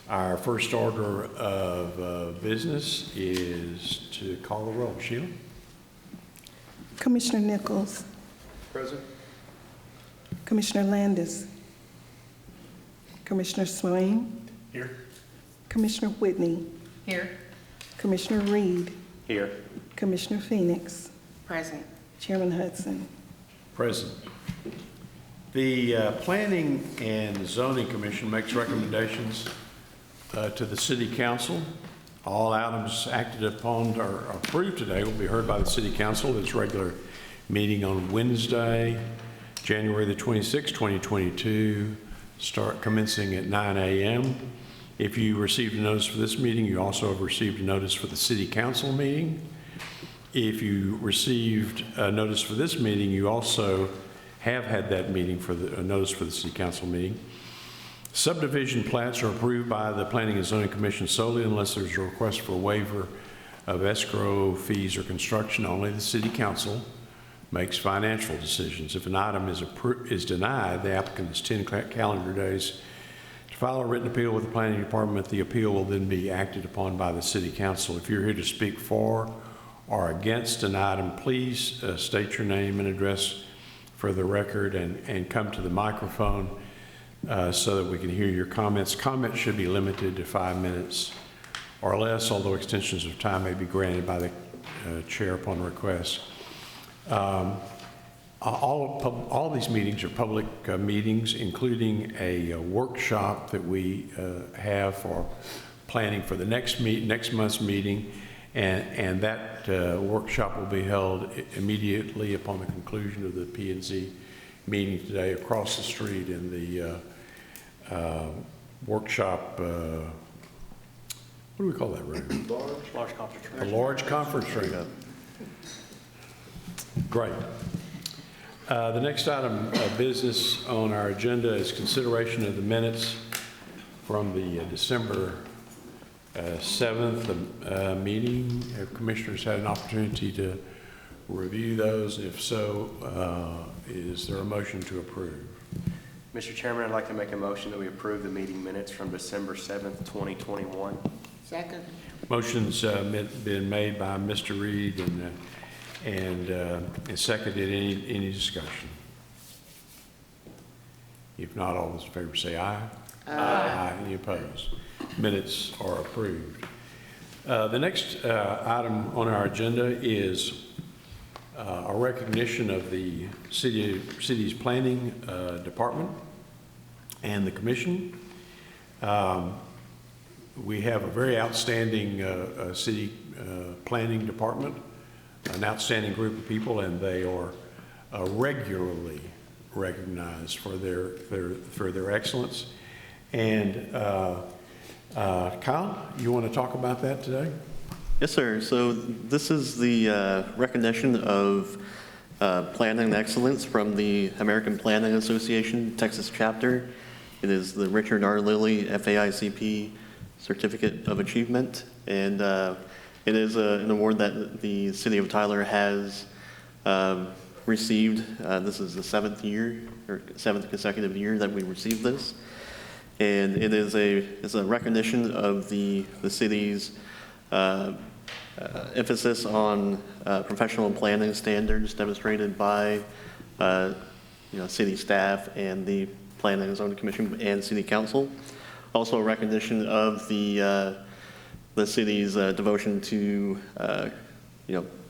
Our first order of business is to call the roll. Sheila? Commissioner Nichols. Present. Commissioner Landis. Commissioner Swain. Here. Commissioner Whitney. Here. Commissioner Reed. Here. Commissioner Phoenix. Present. Chairman Hudson. Present. The Planning and Zoning Commission makes recommendations to the City Council. All items acted upon or approved today will be heard by the City Council at its regular meeting on Wednesday, January the 26th, 2022, commencing at 9 a.m. If you received a notice for this meeting, you also have received a notice for the City Council meeting. If you received a notice for this meeting, you also have had that meeting for a notice for the City Council meeting. Subdivision plats are approved by the Planning and Zoning Commission solely unless there's a request for a waiver of escrow fees or construction. Only the City Council makes financial decisions. If an item is denied, the applicant has 10 calendar days to file a written appeal with the Planning Department. The appeal will then be acted upon by the City Council. If you're here to speak for or against an item, please state your name and address for the record and come to the microphone so that we can hear your comments. Comments should be limited to 5 minutes or less, although extensions of time may be granted by the chair upon request. All these meetings are public meetings, including a workshop that we have for planning for the next month's meeting, and that workshop will be held immediately upon the conclusion of the P&Z meeting today across the street in the workshop. What do we call that room? Large conference room. A large conference room. Great. The next item of business on our agenda is consideration of the minutes from the December 7th meeting. Have commissioners had an opportunity to review those? If so, is there a motion to approve? Mr. Chairman, I'd like to make a motion that we approve the meeting minutes from December 7th, 2021. Second. Motion's been made by Mr. Reed and seconded. Any discussion? If not, all those in favor say aye. Aye. Any opposed? Minutes are approved. The next item on our agenda is a recognition of the city's planning department and the commission. We have a very outstanding city planning department, an outstanding group of people, and they are regularly recognized for their excellence. And Kyle, you want to talk about that today? Yes, sir. So this is the recognition of planning excellence from the American Planning Association Texas chapter. It is the Richard R. Lilly FAICP Certificate of Achievement, and it is an award that the City of Tyler has received. This is the seventh consecutive year that we received this, and it's a recognition of the city's emphasis on professional planning standards demonstrated by city staff and the Planning and Zoning Commission and City Council. Also a recognition of the city's devotion to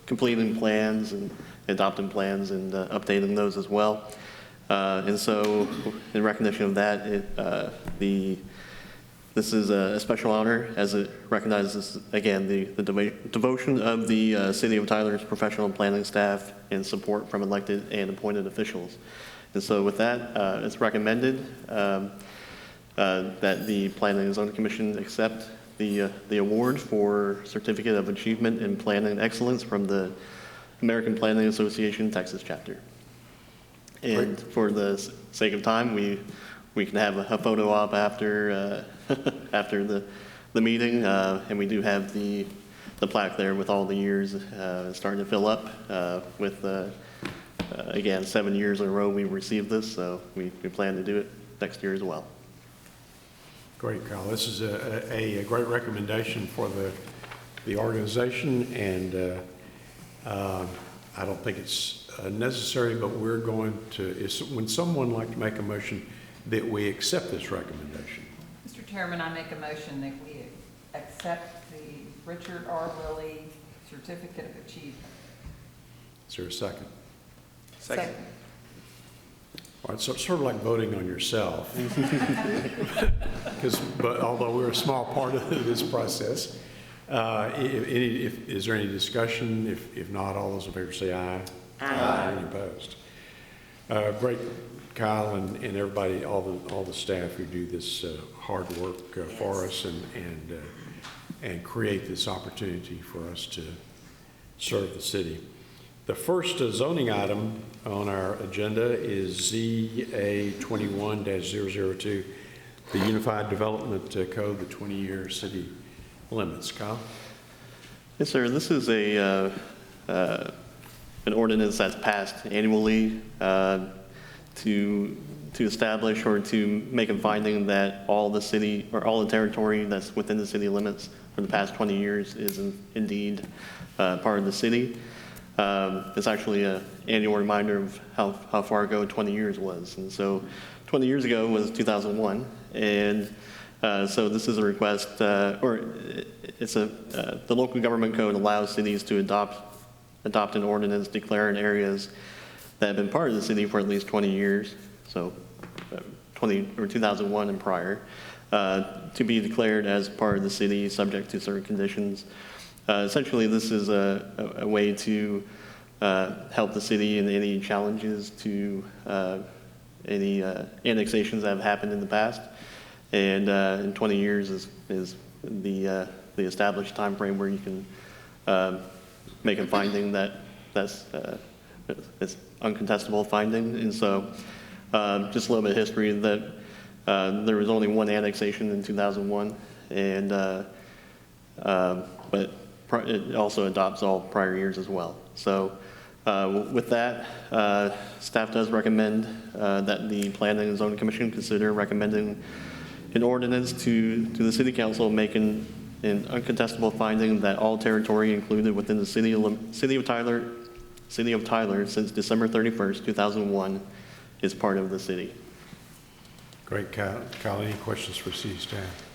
completing plans and adopting plans and updating those as well. And so in recognition of that, this is a special honor as it recognizes, again, the devotion of the City of Tyler's professional planning staff and support from elected and appointed officials. And so with that, it's recommended that the Planning and Zoning Commission accept the award for Certificate of Achievement in Planning Excellence from the American Planning Association Texas chapter. And Great. For the sake of time, we can have a photo op after after the meeting, and we do have the plaque there with all the years starting to fill up with again 7 years in a row we've received this, so we plan to do it next year as well. Great, Kyle. This is a great recommendation for the organization, and I don't think it's necessary, but we're going to, would someone like to make a motion that we accept this recommendation? Mr. Chairman, I make a motion that we accept the Richard R. Willie Certificate of Achievement. Is there a second? Second. All right, so it's sort of like voting on yourself. But although we're a small part of this process, is there any discussion? If not, all those in favor say aye. Aye. Any opposed? Great, Kyle, and everybody, all the staff who do this hard work for us and create this opportunity for us to serve the city. The first zoning item on our agenda is ZA 21-002, the Unified Development Code, the 20-year city limits. Kyle? Yes, sir. This is an ordinance that's passed annually to establish or to make a finding that all the city or all the territory that's within the city limits for the past 20 years is indeed part of the city. It's actually an annual reminder of how far ago 20 years was. And so 20 years ago was 2001. And so this is a request, the local government code allows cities to adopt an ordinance declaring areas that have been part of the city for at least 20 years, so 2001 and prior, to be declared as part of the city subject to certain conditions. Essentially, this is a way to help the city in any challenges to any annexations that have happened in the past. And in 20 years is the established time frame where you can make a finding that's it's uncontestable finding. And so just a little bit of history that there was only one annexation in 2001, and but it also adopts all prior years as well. So with that, staff does recommend that the Planning and Zoning Commission consider recommending an ordinance to the City Council making an uncontestable finding that all territory included within the city of Tyler since December 31st, 2001 is part of the city. Great, Kyle. Kyle, any questions for city staff?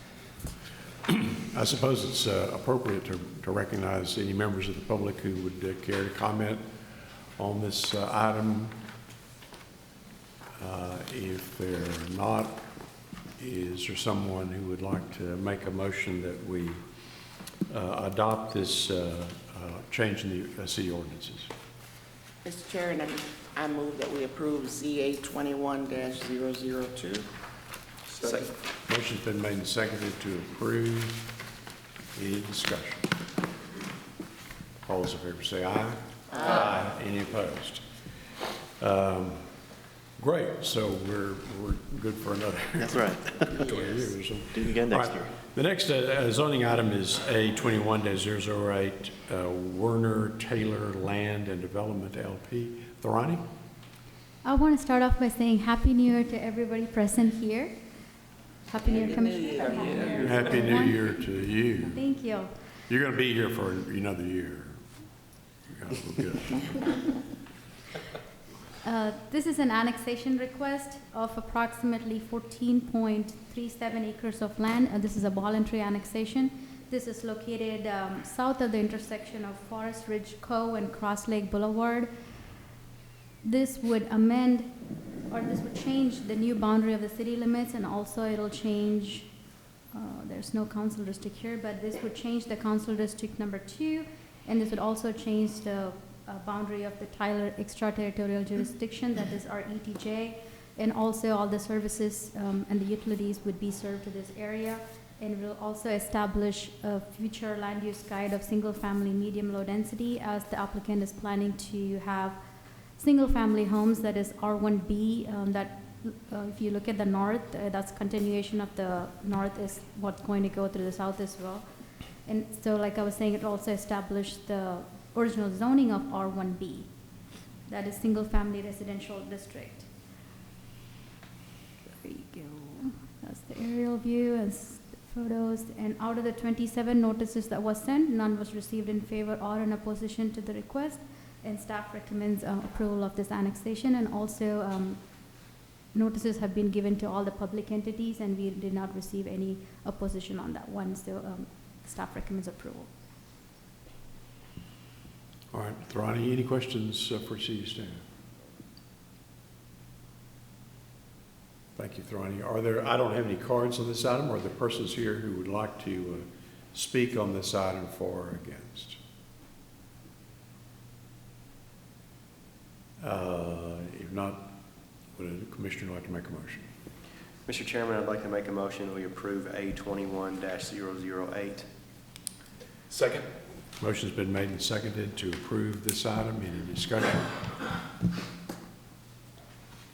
I suppose it's appropriate to recognize any members of the public who would care to comment on this item. If they're not, is there someone who would like to make a motion that we adopt this change in the city ordinances? Mr. Chairman, I move that we approve ZA 21-002. Second. Motion's been made and seconded to approve. Any discussion? All those in favor say aye. Aye. Any opposed? Great, so we're good for another That's right. 20 years. Do it again next All right. year. The next zoning item is A 21-008, Werner Taylor Land and Development LP. Thorani? I want to start off by saying Happy New Year to everybody present here. Happy New Year, Commissioner. Happy New Year to you. Thank you. You're going to be here for another year. Good. This is an annexation request of approximately 14.37 acres of land. This is a voluntary annexation. This is located south of the intersection of Forest Ridge Cove and Cross Lake Boulevard. This would amend, or this would change the new boundary of the city limits, and also it'll change, there's no council district here, but this would change the council district number 2, and this would also change the boundary of the Tyler extraterritorial jurisdiction, that is our ETJ, and also all the services and the utilities would be served to this area. And will also establish a future land use guide of single-family medium-low density, as the applicant is planning to have single-family homes, that is R1B, that if you look at the north, that's continuation of the north is what's going to go through the south as well. And so like I was saying, it also established the original zoning of R1B, that is single-family residential district. There you go. That's the aerial view and photos. And out of the 27 notices that was sent, none was received in favor or in opposition to the request. And staff recommends approval of this annexation. And also, notices have been given to all the public entities, and we did not receive any opposition on that one. So staff recommends approval. All right, Ronnie, any questions for city staff? Thank you, Thrani. I don't have any cards on this item. Are there persons here who would like to speak on this item for or against? If not, would a commissioner like to make a motion? Mr. Chairman, I'd like to make a motion that we approve A21-008. Second. Motion's been made and seconded to approve this item. Any discussion?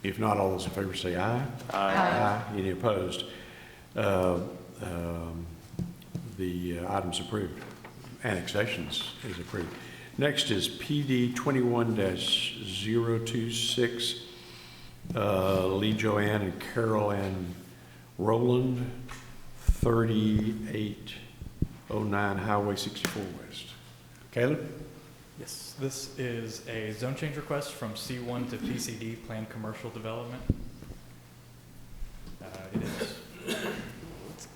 If not, all those in favor say aye. Aye. Any opposed? The item's approved. Annexations is approved. Next is PD 21-026, Lee Joanne and Carol Ann Rowland, 3809 Highway 64 West. Caleb? Yes, this is a zone change request from C1 to PCD, Planned Commercial Development. It is. Let's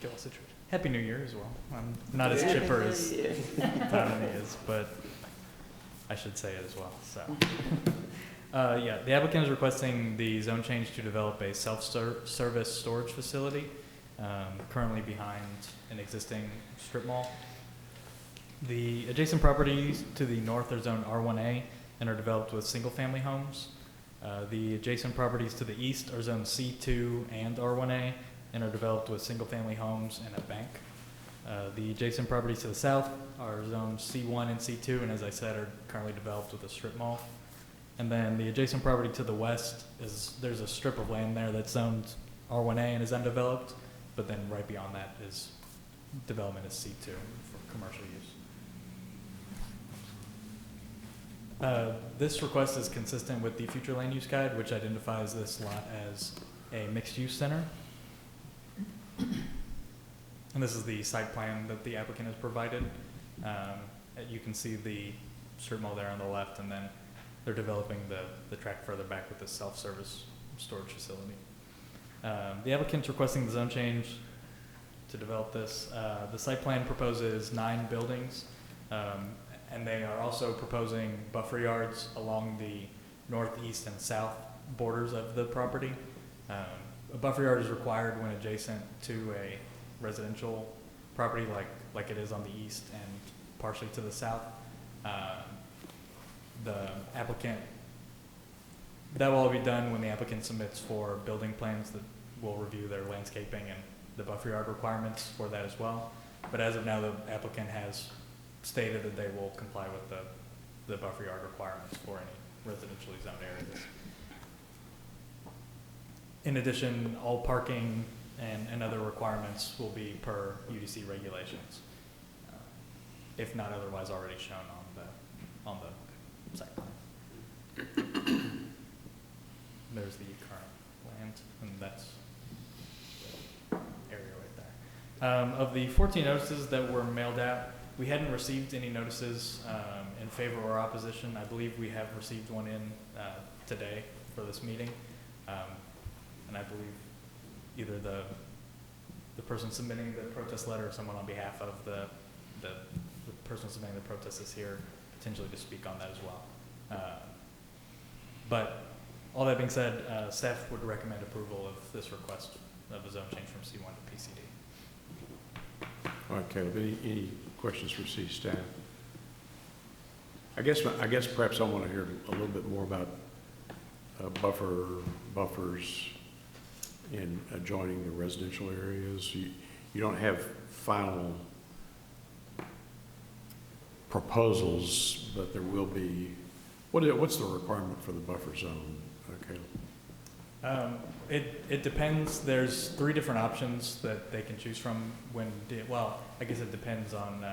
get all situated. Happy New Year as well. I'm not as chipper as Tony is, but I should say it as well. So, yeah, the applicant is requesting the zone change to develop a self-service storage facility currently behind an existing strip mall. The adjacent properties to the north are zoned R1A and are developed with single-family homes. The adjacent properties to the east are zoned C2 and R1A and are developed with single-family homes and a bank. The adjacent properties to the south are zoned C1 and C2, and as I said, are currently developed with a strip mall. And then the adjacent property to the west there's a strip of land there that's zoned R1A and is undeveloped, but then right beyond that is development is C2 for commercial use. This request is consistent with the future land use guide, which identifies this lot as a mixed-use center. And this is the site plan that the applicant has provided. You can see the strip mall there on the left, and then they're developing the tract further back with this self-service storage facility. The applicant's requesting the zone change to develop this. The site plan proposes 9 buildings, and they are also proposing buffer yards along the northeast and south borders of the property. A buffer yard is required when adjacent to a residential property like it is on the east and partially to the south. The applicant, that will all be done when the applicant submits for building plans that will review their landscaping and the buffer yard requirements for that as well. But as of now, the applicant has stated that they will comply with the buffer yard requirements for any residentially zoned areas. In addition, all parking and other requirements will be per UDC regulations, if not otherwise already shown on the site plan. There's the current land, and that's the area right there. Of the 14 notices that were mailed out, we hadn't received any notices in favor or opposition. I believe we have received one in today for this meeting. And I believe either the person submitting the protest letter or someone on behalf of the person submitting the protest is here potentially to speak on that as well. But all that being said, staff would recommend approval of this request of a zone change from C1 to PCD. All right, Caleb, any questions for city staff? I guess perhaps I want to hear a little bit more about buffers in adjoining the residential areas. You don't have final proposals, but there will be. What's the requirement for the buffer zone, Caleb? It depends. There's 3 different options that they can choose from well, I guess it depends on,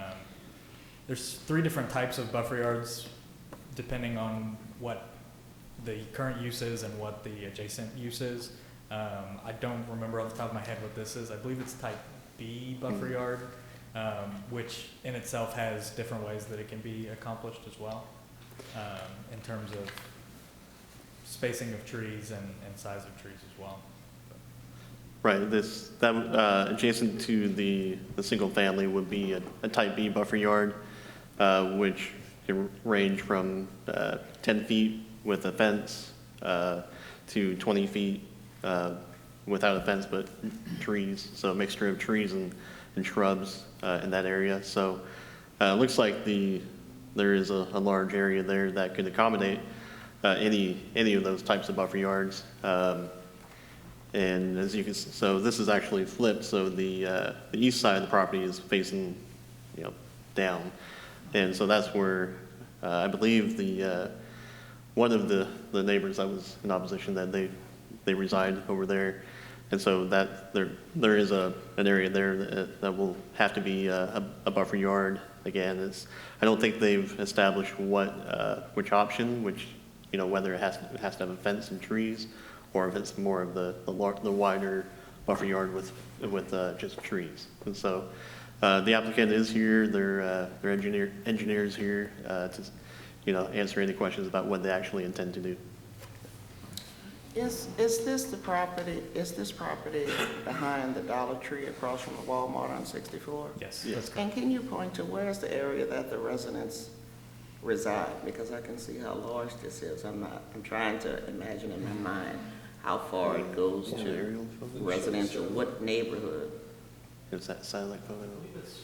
there's 3 different types of buffer yards depending on what the current use is and what the adjacent use is. I don't remember off the top of my head what this is. I believe it's type B buffer yard, which in itself has different ways that it can be accomplished as well, in terms of spacing of trees and size of trees as well. Right, adjacent to the single family would be a type B buffer yard, which can range from 10 feet with a fence to 20 feet without a fence but trees, so a mixture of trees and shrubs in that area. So it looks like there is a large area there that could accommodate any of those types of buffer yards. And as you can, so this is actually flipped, so the east side of the property is facing, down. And so that's where, I believe one of the neighbors that was in opposition, that they reside over there. And so that there is an area there that will have to be a buffer yard. Again, I don't think they've established which option, whether it has to have a fence and trees, or if it's more of the wider buffer yard with just trees. And so the applicant is here, their engineers here to answer any questions about what they actually intend to do. Is this property behind the Dollar Tree across from the Walmart on 64? Yes, Yes. that's correct. And can you point to where's the area that the residents reside? Because I can see how large this is. I'm trying to imagine in my mind how far it goes Yeah, to aerial photos. residential, what neighborhood? Is that satellite photo? I believe it's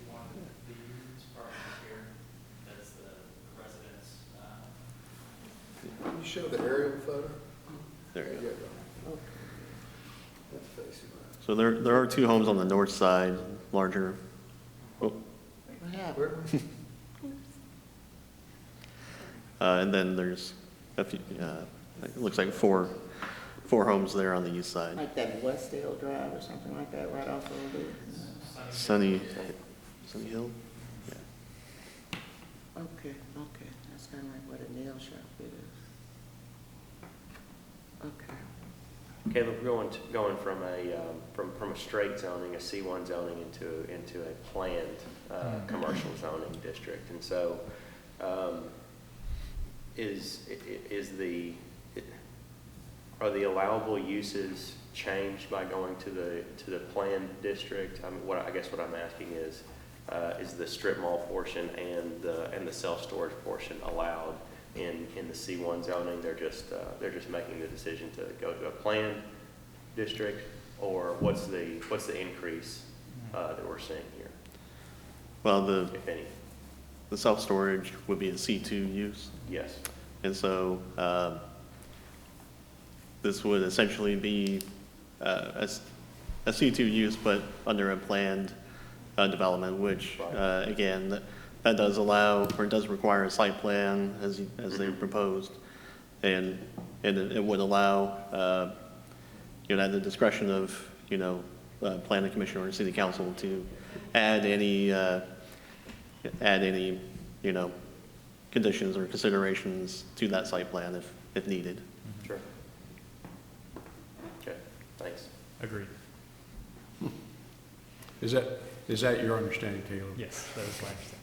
one of these properties here. That's the residence. Can you show the aerial photo? There you go. Okay. That's facing that. So there are two homes on the north side, larger. Oh, What happened? and then there's a few, it looks like four homes there on the east side. Like that Westdale Drive or something like that, right off of the... Sunny Hill? Okay, that's kind of like where the nail shop is. Okay. Caleb, going from a straight zoning, a C1 zoning into a planned commercial zoning district, and so are the allowable uses changed by going to the planned district? I guess what I'm asking is the strip mall portion and the self-storage portion allowed in the C1 zoning? They're just making the decision to go to a planned district, or what's the increase that we're seeing here, Well, if any? the self-storage would be a C2 use. Yes. And so this would essentially be a C2 use, but under a planned development, which, again, that does allow, or does require a site plan as they proposed. And it would allow, at the discretion of, planning commission or city council to add any, conditions or considerations to that site plan if needed. Sure. Okay, thanks. Agreed. Is that your understanding, Caleb? Yes, that is my understanding.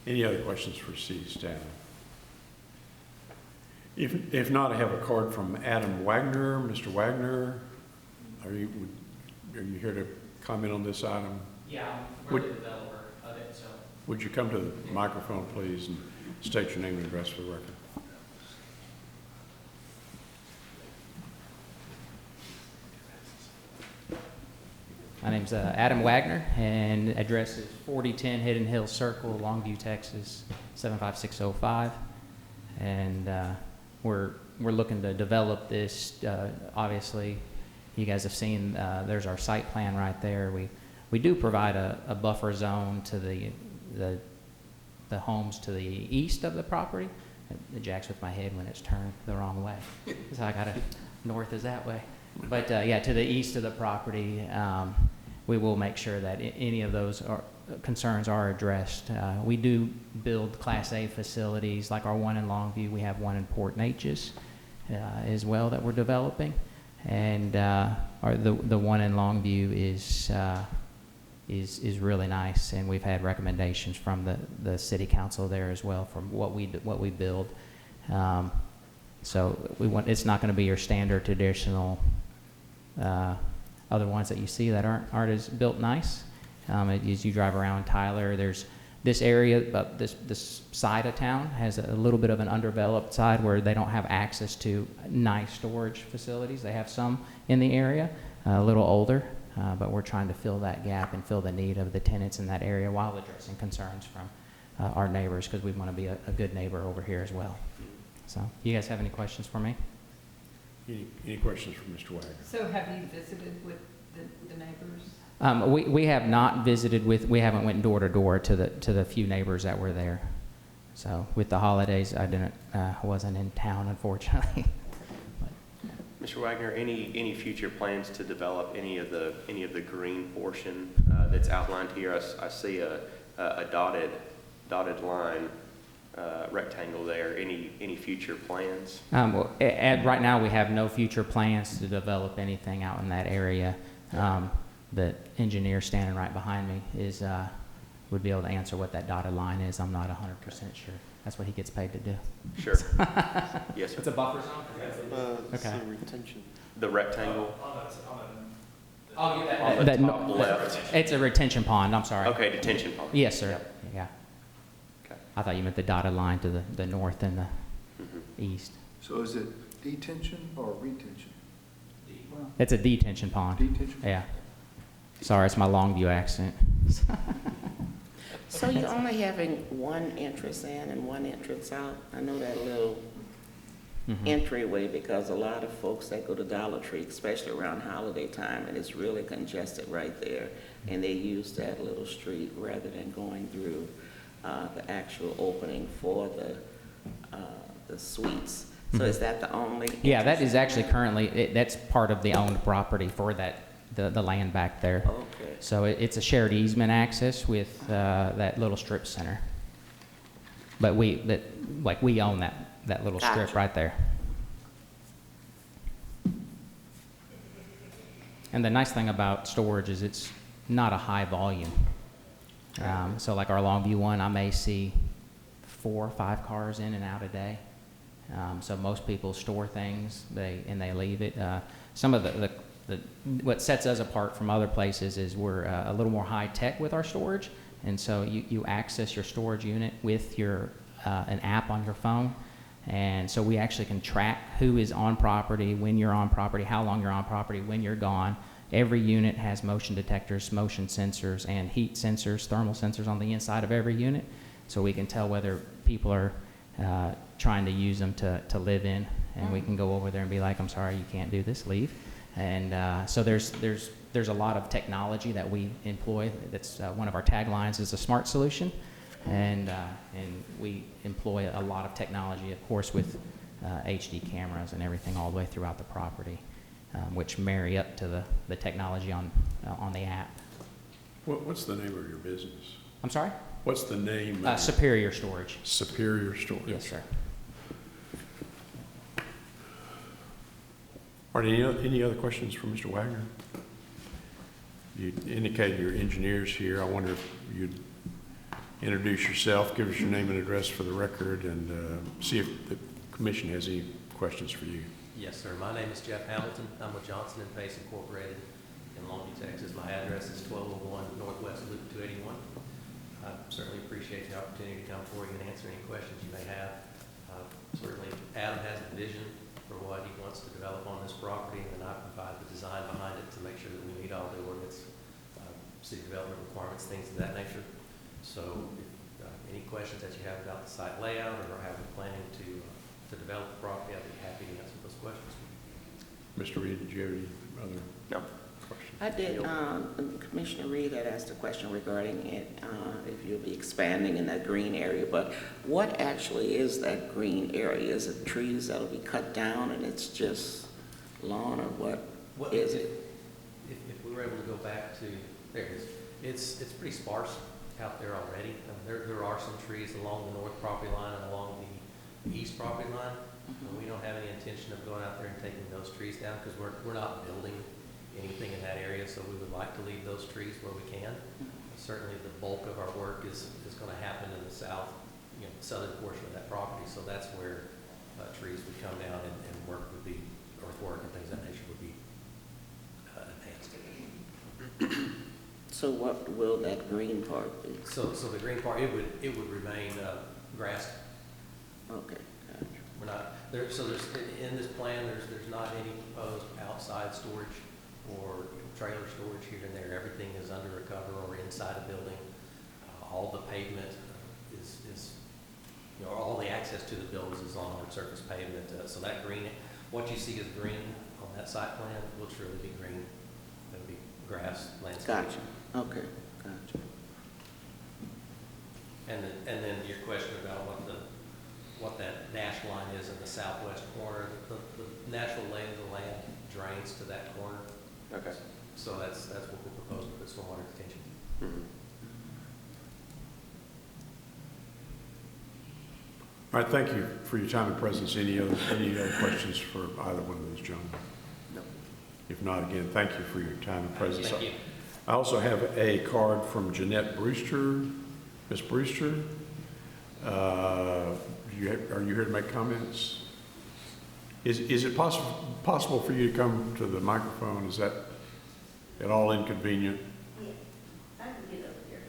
Any other questions for city staff? If not, I have a card from Adam Wagner. Mr. Wagner, are you here to comment on this item? Yeah, we're the developer of it, so. Would you come to the microphone, please, and state your name and address for the record? My name's Adam Wagner, and address is 4010 Hidden Hill Circle, Longview, Texas, 75605. And we're looking to develop this. Obviously, you guys have seen, there's our site plan right there. We do provide a buffer zone to the homes to the east of the property. It jacks with my head when it's turned the wrong way. So I gotta, north is that way. But yeah, to the east of the property, we will make sure that any of those concerns are addressed. We do build Class A facilities, like our one in Longview. We have one in Port Neches as well that we're developing. and or the one in Longview is really nice, and we've had recommendations from the city council there as well from what we build. So it's not going to be your standard traditional other ones that you see that aren't as built nice. As you drive around Tyler, there's this area, this side of town has a little bit of an undeveloped side where they don't have access to nice storage facilities. They have some in the area, a little older, but we're trying to fill that gap and fill the need of the tenants in that area while addressing concerns from our neighbors, because we want to be a good neighbor over here as well. So, you guys have any questions for me? Any questions for Mr. Wagner? So have you visited with the neighbors? We have not visited we haven't went door to door to the few neighbors that were there. So with the holidays, I wasn't in town, unfortunately. Mr. Wagner, any future plans to develop any of the green portion that's outlined here? I see a dotted line rectangle there. Any future plans? Right now, we have no future plans to develop anything out in that area. The engineer standing right behind me would be able to answer what that dotted line is. I'm not 100% sure. That's what he gets paid to do. Sure. Yes, sir. It's a buffer zone? Okay. Retention. The rectangle? Oh, On the top left. It's a retention pond, I'm sorry. Okay, detention pond. Yes, sir. Yeah. Okay. I thought you meant the dotted line to the north and the east. So is it detention or retention? It's a detention pond. Detention? Yeah. Sorry, it's my Longview accent. So you're only having one entrance in and one entrance out? I know that little entryway, because a lot of folks that go to Dollar Tree, especially around holiday time, and it's really congested right there, and they use that little street rather than going through the actual opening for the suites. So is that the only? Yeah, that entrance is in actually there? currently, that's part of the owned property for the land back there. Okay. So it's a shared easement access with that little strip center. But we own that little strip Gotcha. right there. And the nice thing about storage is it's not a high volume. So like our Longview one, I may see 4 or 5 cars in and out a day. So most people store things, and they leave it. Some of what sets us apart from other places is we're a little more high tech with our storage, and so you access your storage unit with an app on your phone, and so we actually can track who is on property, when you're on property, how long you're on property, when you're gone. Every unit has motion detectors, motion sensors, and heat sensors, thermal sensors on the inside of every unit, so we can tell whether people are trying to use them to live in, and we can go over there and be like, I'm sorry, you can't do this, leave. And so there's a lot of technology that we employ. That's one of our taglines is a smart solution, and we employ a lot of technology, of course, with HD cameras and everything all the way throughout the property, which marry up to the technology on the app. What's the name of your business? I'm sorry? What's the name? Superior Storage. Superior Storage. Yes, sir. Are there any other questions for Mr. Wagner? You indicated your engineer's here. I wonder if you'd introduce yourself, give us your name and address for the record, and see if the commission has any questions for you. Yes, sir. My name is Jeff Hamilton. I'm with Johnson & Pace Incorporated in Longview, Texas. My address is 1201 Northwest Loop 281. I certainly appreciate the opportunity to come forward and answer any questions you may have. Certainly, Adam has a vision for what he wants to develop on this property, and then I provide the design behind it to make sure that we meet all the ordinance, city development requirements, things of that nature. So if any questions that you have about the site layout or how we're planning to develop the property, I'd be happy to answer those questions. Mr. Reed, did you have any other questions? I did. Commissioner Reed had asked a question regarding it, if you'll be expanding in that green area, but what actually is that green area? Is it trees that'll be cut down and it's just lawn, or what is it? If we were able to go back to, there it is. It's pretty sparse out there already. There are some trees along the north property line and along the east property line, We don't have any intention of going out there and taking those trees down because we're not building anything in that area, so we would like to leave those trees where we can. Certainly the bulk of our work is going to happen in the south, southern portion of that property, so that's where trees would come down and work would be, earthwork and things of that nature would be enhanced. So what will that green part be? So the green part, it would remain grass. Okay, gotcha. We're not, so there's, in this plan, there's not any proposed outside storage or trailer storage here and there. Everything is under a cover or inside a building. All the pavement is all the access to the buildings is on hard surface pavement. So that green, what you see as green on that site plan will truly be green. It'll be grass, landscape. Gotcha, okay, gotcha. And then your question about what that dash line is in the southwest corner, the natural lane of the land drains to that corner. Okay. So that's what we're proposing for stormwater detention. Mhm. All right, thank you for your time and presence. Any other questions for either one of those gentlemen? No. If not, again, thank you for your time and presence. Thank you. I also have a card from Jeanette Brewster. Ms. Brewster, are you here to make comments? Is it possible for you to come to the microphone? Is that at all inconvenient? Yeah, I can get over here.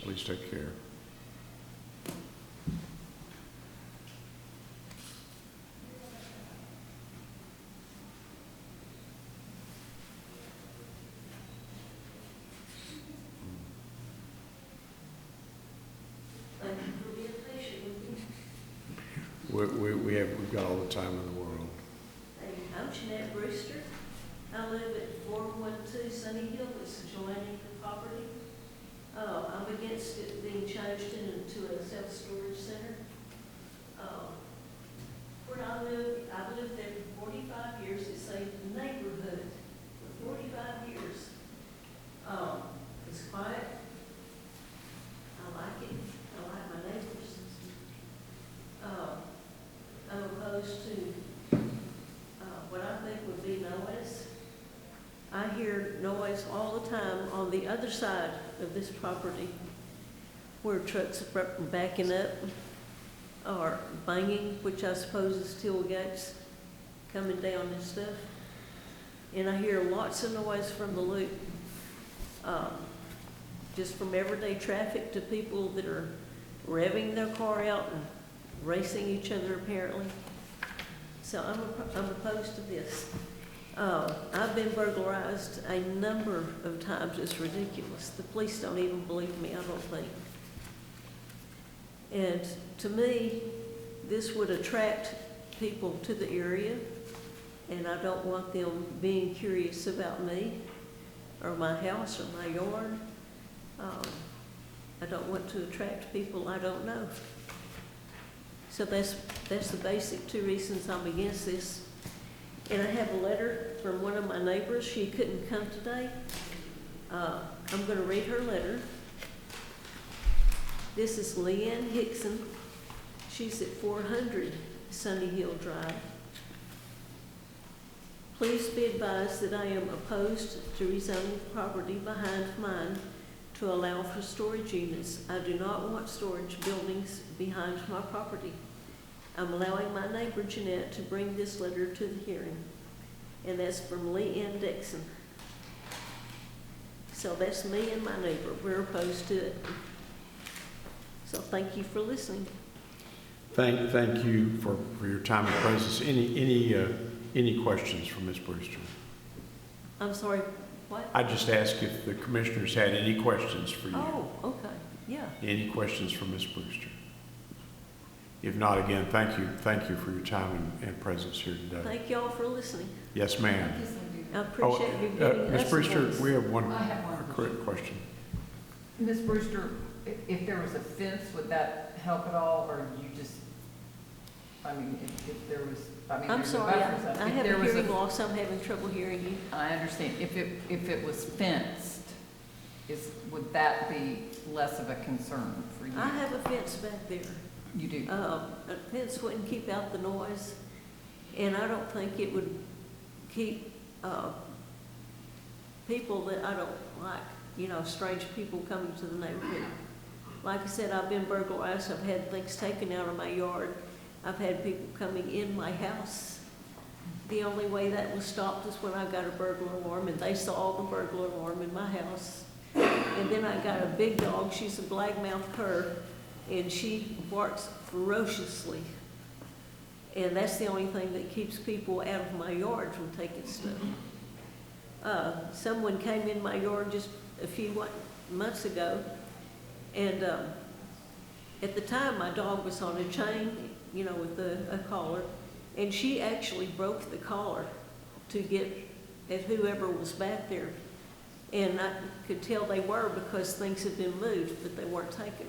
Please take care. Thank you for being patient with me. We've got all the time in the world. Hey, I'm Jeanette Brewster. I live at 412 Sunny Hill. It's adjoining the property. I'm against it being changed into a self-storage center. Where I live, I've lived there for 45 years. It's a neighborhood for 45 years. It's quiet. I like it. I like my neighbors. I'm opposed to what I think would be noise. I hear noise all the time on the other side of this property where trucks are backing up or banging, which I suppose is steel gates coming down and stuff. And I hear lots of noise from the loop, just from everyday traffic to people that are revving their car out and racing each other apparently. So I'm opposed to this. I've been burglarized a number of times. It's ridiculous. The police don't even believe me, I don't think. And to me, this would attract people to the area, and I don't want them being curious about me or my house or my yard. I don't want to attract people I don't know. So that's the basic two reasons I'm against this. And I have a letter from one of my neighbors. She couldn't come today. I'm going to read her letter. This is Leanne Hickson. She's at 400 Sunny Hill Drive. Please be advised that I am opposed to rezoning the property behind mine to allow for storage units. I do not want storage buildings behind my property. I'm allowing my neighbor Jeanette to bring this letter to the hearing. And that's from Leanne Dixon. So that's me and my neighbor. We're opposed to it. So thank you for listening. Thank you for your time and presence. Any questions from Ms. Brewster? I'm sorry, what? I just asked if the commissioners had any questions for you. Oh, okay, yeah. Any questions from Ms. Brewster? If not, again, thank you for your time and presence here today. Thank y'all for listening. Yes, ma'am. I appreciate you giving us Ms. Brewster, a voice. we have one I have one quick question. Ms. Brewster, if there was a fence, would that help at all, or you just I mean, if there was, I mean, I'm there's a sorry, buffer zone. I If have there a was hearing loss, I'm having trouble hearing you. I understand. If it was fenced, would that be less of a concern for you? I have a fence back there. You do? A fence wouldn't keep out the noise, and I don't think it would keep, people that I don't like, you know, strange people coming to the neighborhood. Like I said, I've been burglarized, I've had things taken out of my yard, I've had people coming in my house. The only way that was stopped is when I got a burglar alarm, and they saw the burglar alarm in my house. And then I got a big dog, she's a black-mouthed cur, and she barks ferociously. And that's the only thing that keeps people out of my yard from taking stuff. Someone came in my yard just a few months ago, and at the time my dog was on a chain, you know, with a collar, and she actually broke the collar to get at whoever was back there. And I could tell they were because things had been moved, but they weren't taken.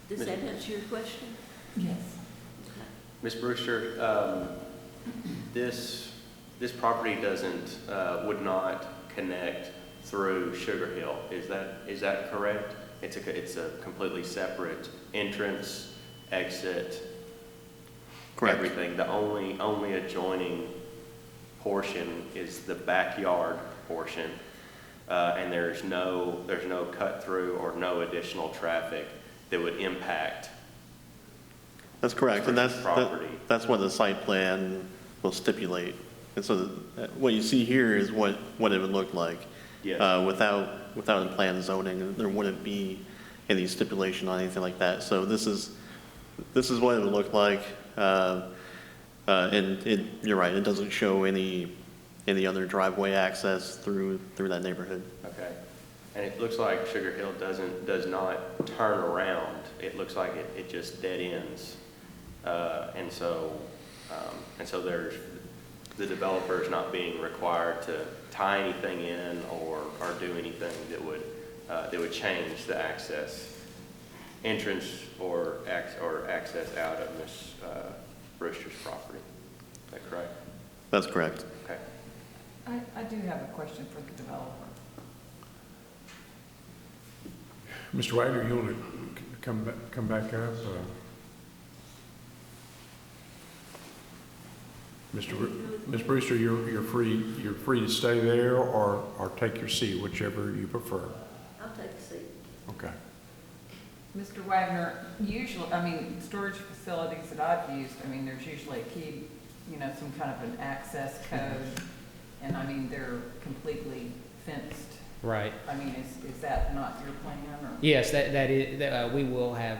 Does that answer your question? Yes. Ms. Brewster, this property would not connect through Sugar Hill. Is that correct? It's a completely separate entrance, exit, Correct. everything. The only adjoining portion is the backyard portion, and there's no cut through or no additional traffic that would impact. That's correct, and Property. that's what the site plan will stipulate. And so what you see here is what it would look like. Yes. Without a plan zoning, there wouldn't be any stipulation on anything like that. So this is what it would look like. And you're right, it doesn't show any other driveway access through that neighborhood. Okay. And it looks like Sugar Hill does not turn around. It looks like it just dead ends. And so the developer is not being required to tie anything in or do anything that would change the entrance or access out of Ms. Brewster's property. Is that correct? That's correct. Okay. I do have a question for the developer. Mr. Wagner, you want to come back up? Ms. Brewster, you're free to stay there or take your seat, whichever you prefer. I'll take a seat. Okay. Mr. Wagner, usually, I mean, storage facilities that I've used, I mean, there's usually a key, you know, some kind of an access code, and I mean, they're completely fenced. Right. I mean, is that not your plan, or? Yes, that is, we will have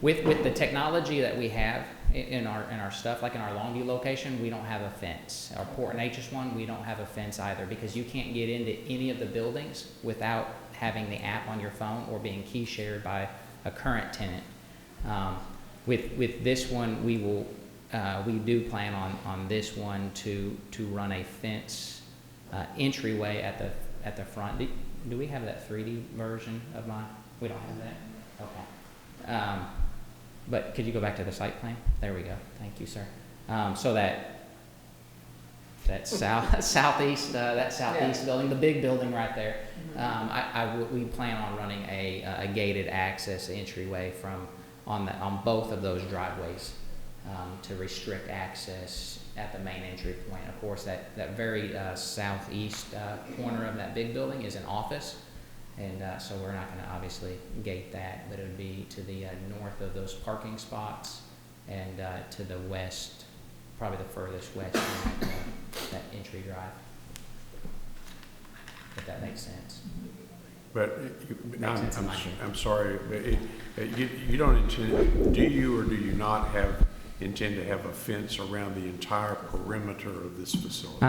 with the technology that we have in our stuff, like in our Longview location, we don't have a fence. Our Port Neches one, we don't have a fence either, because you can't get into any of the buildings without having the app on your phone or being key shared by a current tenant. With this one, we do plan on this one to run a fence entryway at the front. Do we have that 3D version of mine? We don't have that? Okay. But could you go back to the site plan? There we go. Thank you, sir. So that southeast building, the big building right there, we plan on running a gated access entryway on both of those driveways to restrict access at the main entry point. Of course, that very southeast corner of that big building is an office, and so we're not going to obviously gate that, but it would be to the north of those parking spots and to the west, probably the furthest west from that entry drive, if that makes sense. But I'm sorry, but you don't intend, do you or do you not intend to have a fence around the entire perimeter of this facility?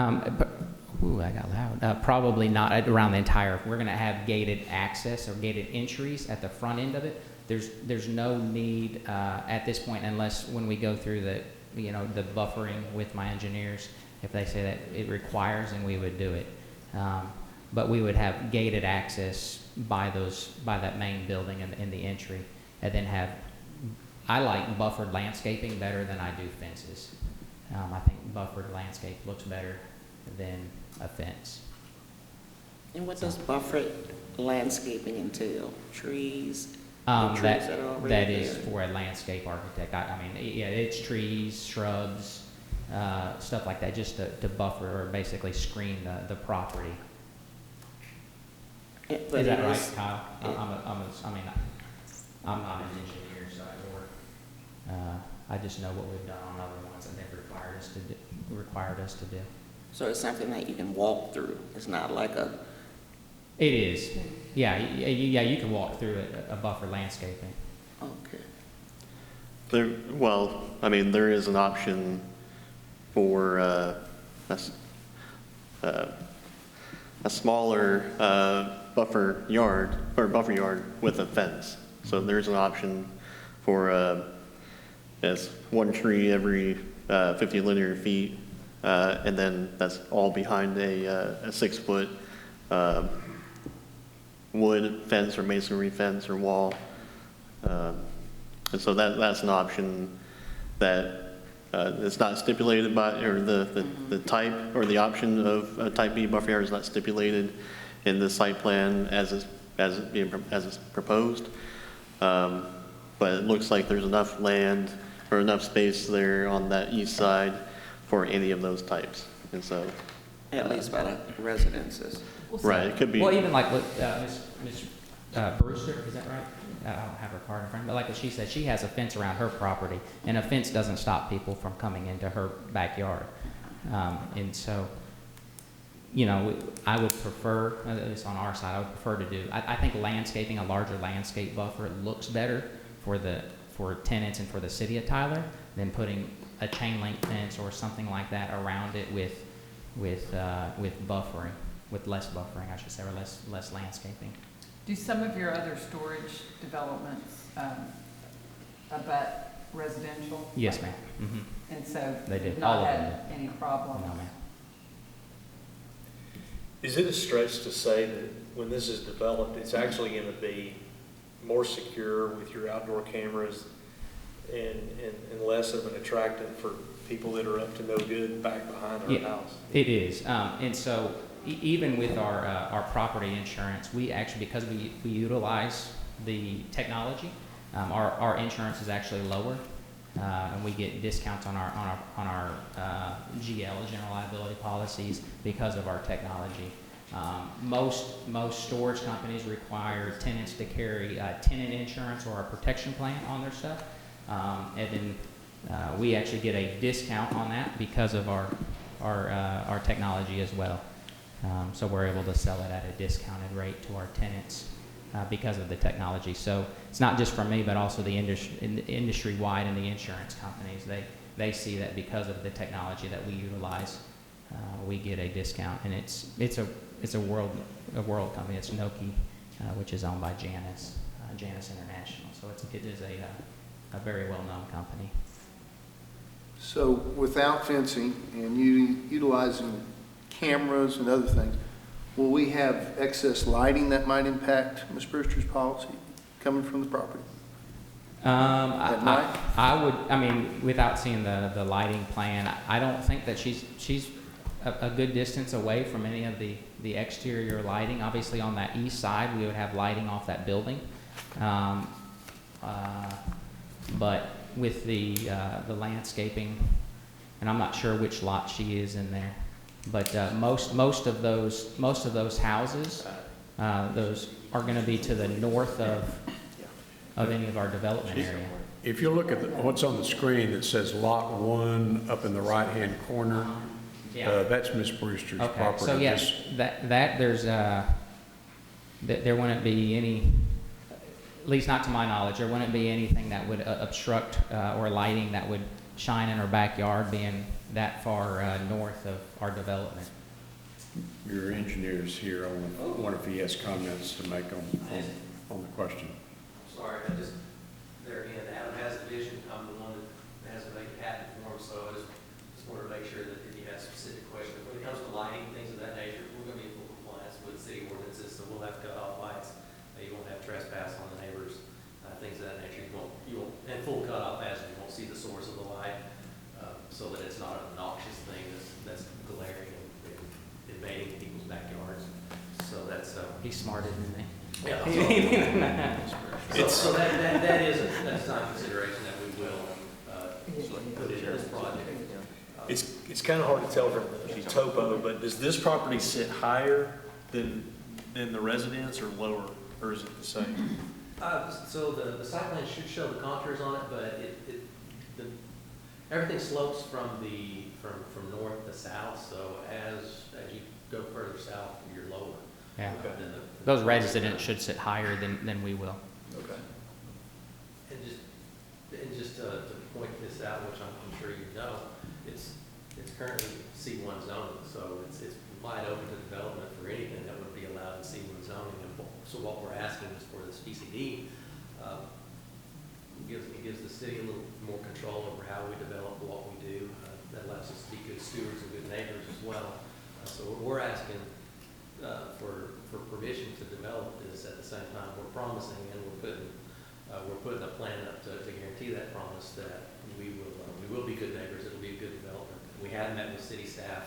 I got loud. Probably not around the entire. We're going to have gated access or gated entries at the front end of it. There's no need at this point, unless when we go through the buffering with my engineers, if they say that it requires, then we would do it. but we would have gated access by that main building in the entry, and then I like buffered landscaping better than I do fences. I think buffered landscape looks better than a fence. And what does buffered landscaping entail? Trees? The trees that are already That is there? for a landscape architect. I mean, yeah, it's trees, shrubs, stuff like that, just to buffer or basically screen the property. But Is that it right, is- Kyle? I'm not an engineer, so I just know what we've done on other ones that they've required us to do. So it's something that you can walk through. It's not like a, It is. Yeah, you can walk through a buffer landscaping. okay. There is an option for a smaller buffer yard with a fence. So there's an option for it's one tree every 50 linear feet, and then that's all behind a 6-foot wood fence or masonry fence or wall. And so that's an option that it's not stipulated by, or the type or the option of a type B buffer yard is not stipulated in the site plan as it's proposed. But it looks like there's enough land or enough space there on that east side for any of those types. And so, At least by the residences. right, it could be. Well, even like Ms. Brewster, is that right? I don't have her card in front, but like what she said, she has a fence around her property, and a fence doesn't stop people from coming into her backyard. And so, I would prefer, at least on our side, I would prefer to do, I think landscaping, a larger landscape buffer, it looks better for tenants and for the city of Tyler than putting a chain link fence or something like that around it with buffering, with less buffering, I should say, or less landscaping. Do some of your other storage developments abut residential? Yes, ma'am. Mm-hmm. And so They did. not All of them had any problems? No, ma'am. Is it a stretch to say that when this is developed, it's actually going to be more secure with your outdoor cameras and less of an attractant for people that are up to no good back behind our house? It is. And so even with our property insurance, we actually, because we utilize the technology, our insurance is actually lower, and we get discounts on our GL, general liability policies, because of our technology. Most storage companies require tenants to carry tenant insurance or a protection plan on their stuff, and then we actually get a discount on that because of our technology as well. So we're able to sell it at a discounted rate to our tenants because of the technology. So it's not just for me, but also the industry-wide and the insurance companies. They see that because of the technology that we utilize, we get a discount, and it's a world company. It's Noki, which is owned by Janus International. So it is a very well-known company. So without fencing and utilizing cameras and other things, will we have excess lighting that might impact Ms. Brewster's policy coming from the property? At night? I mean, without seeing the lighting plan, I don't think that she's a good distance away from any of the exterior lighting. Obviously, on that east side, we would have lighting off that building. But with the landscaping, and I'm not sure which lot she is in there, but most of those houses, those are going to be to the north of any of our development area. If you look at what's on the screen that says Lot 1 up in the right-hand corner, that's Ms. Brewster's Okay, property. so yes, there wouldn't be any, at least not to my knowledge, there wouldn't be anything that would obstruct or lighting that would shine in our backyard, being that far north of our development. Your engineer's here. I wonder if he has comments to make on the question. Sorry, there again, Adam has a vision. I'm the one that hasn't made it happen for him, so I just wanted to make sure that if you have specific questions, when it comes to lighting, things of that nature, we're going to be in full compliance with so. He's smarter than me. Yeah. So that's not a consideration that we will put into this project. It's kind of hard to tell from the topo, but does this property sit higher than the residence or lower, or is it the same? So the site plan should show the contours on it, but everything slopes from north to south, so as you go further south, you're lower. Yeah. Okay. Those residents should sit higher than we will. Okay. And just to point this out, which I'm sure you know, it's currently C1 zoning, so it's wide open to development for anything that would be allowed in C1 zoning. And so what we're asking is for this PCD, it gives the city a little more control over how we develop what we do. That allows us to be good stewards and good neighbors as well. So what we're asking for permission to develop this at the same time we're promising, and we're putting a plan up to guarantee that promise that we will be good neighbors. It'll be a good development. We have met with city staff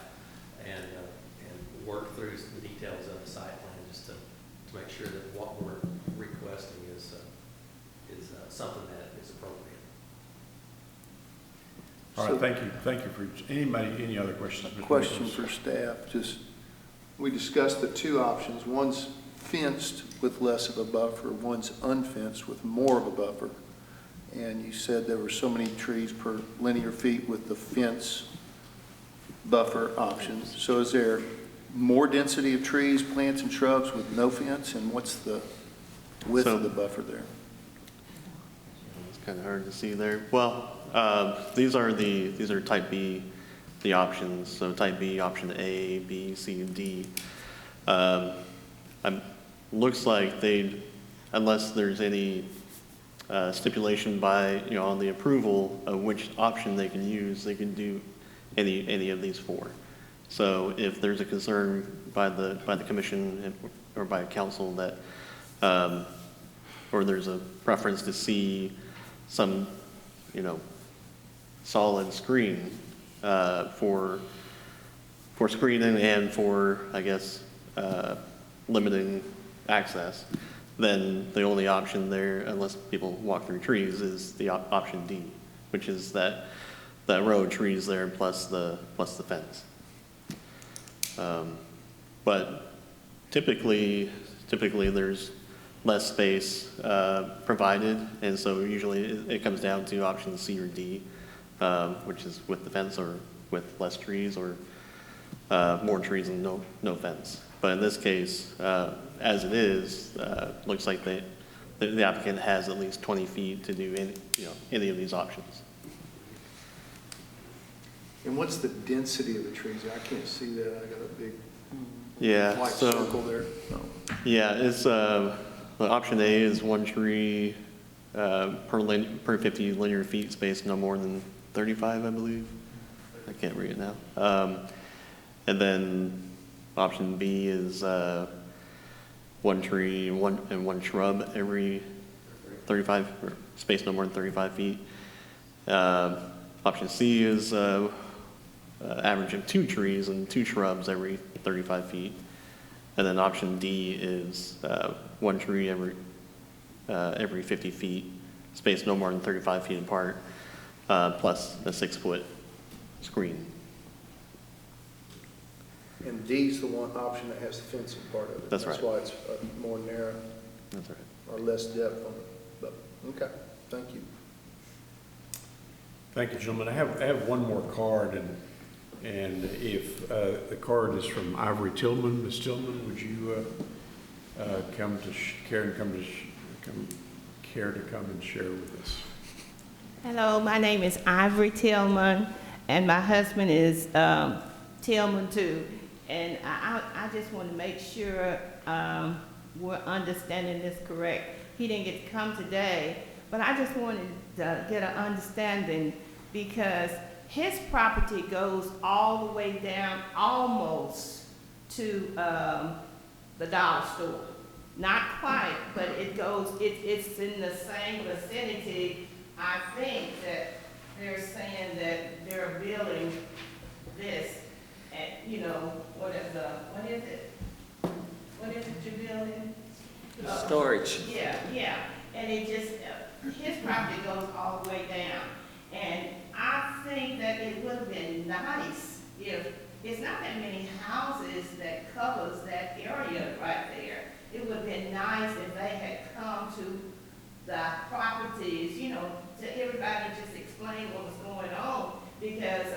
and worked through the details of the site plan just to make sure that what we're requesting is something that is appropriate. All right, thank you. Thank you for, any other questions? Mr. Question Nichols? for staff, we discussed the two options. One's fenced with less of a buffer, one's unfenced with more of a buffer. And you said there were so many trees per linear feet with the fence buffer options. So is there more density of trees, plants, and shrubs with no fence? And what's the width of the buffer there? It's kind of hard to see there. Well, these are type B, the options. So type B, option A, B, C, and D. Looks like unless there's any stipulation by, on the approval of which option they can use, they can do any of these four. So if there's a concern by the commission or by council that, or there's a preference to see some, solid screen for screening and for, I guess, limiting access, then the only option there, unless people walk through trees, is the option D, which is that row of trees there plus the fence. But typically there's less space provided, and so usually it comes down to option C or D, which is with the fence or with less trees, or more trees and no fence. But in this case, as it is, looks like the applicant has at least 20 feet to do any of these options. And what's the density of the trees? I can't see that. I got a big white so, circle there. No. Yeah, it's option A is one tree per 50 linear feet spaced no more than 35, I believe. I can't read it now. And then option B is one tree and one shrub every 35, or spaced no more than 35 feet. Option C is averaging 2 trees and 2 shrubs every 35 feet. And then option D is 1 tree every 50 feet, spaced no more than 35 feet apart, plus a 6-foot screen. And D's the one option that has the fencing part of it. That's right. That's why it's more narrow. That's right. Or less depth on it. But, okay, thank you. Thank you, gentlemen. I have one more card, and if the card is from Ivory Tillman. Ms. Tillman, would you care to come and share with us? Hello, my name is Ivory Tillman, and my husband is Tillman too. And I just want to make sure we're understanding this correct. He didn't get to come today, but I just wanted to get an understanding, because his property goes all the way down almost to the dollar store. Not quite, but it goes, it's in the same vicinity. I think that they're saying that they're building this at, what is it? what is it you're building? Storage. Yeah, yeah, and it just, his property goes all the way down. And I think that it would have been nice if, it's not that many houses that covers that area right there. It would have been nice if they had come to the properties, you know, to everybody just explain what was going on. Because,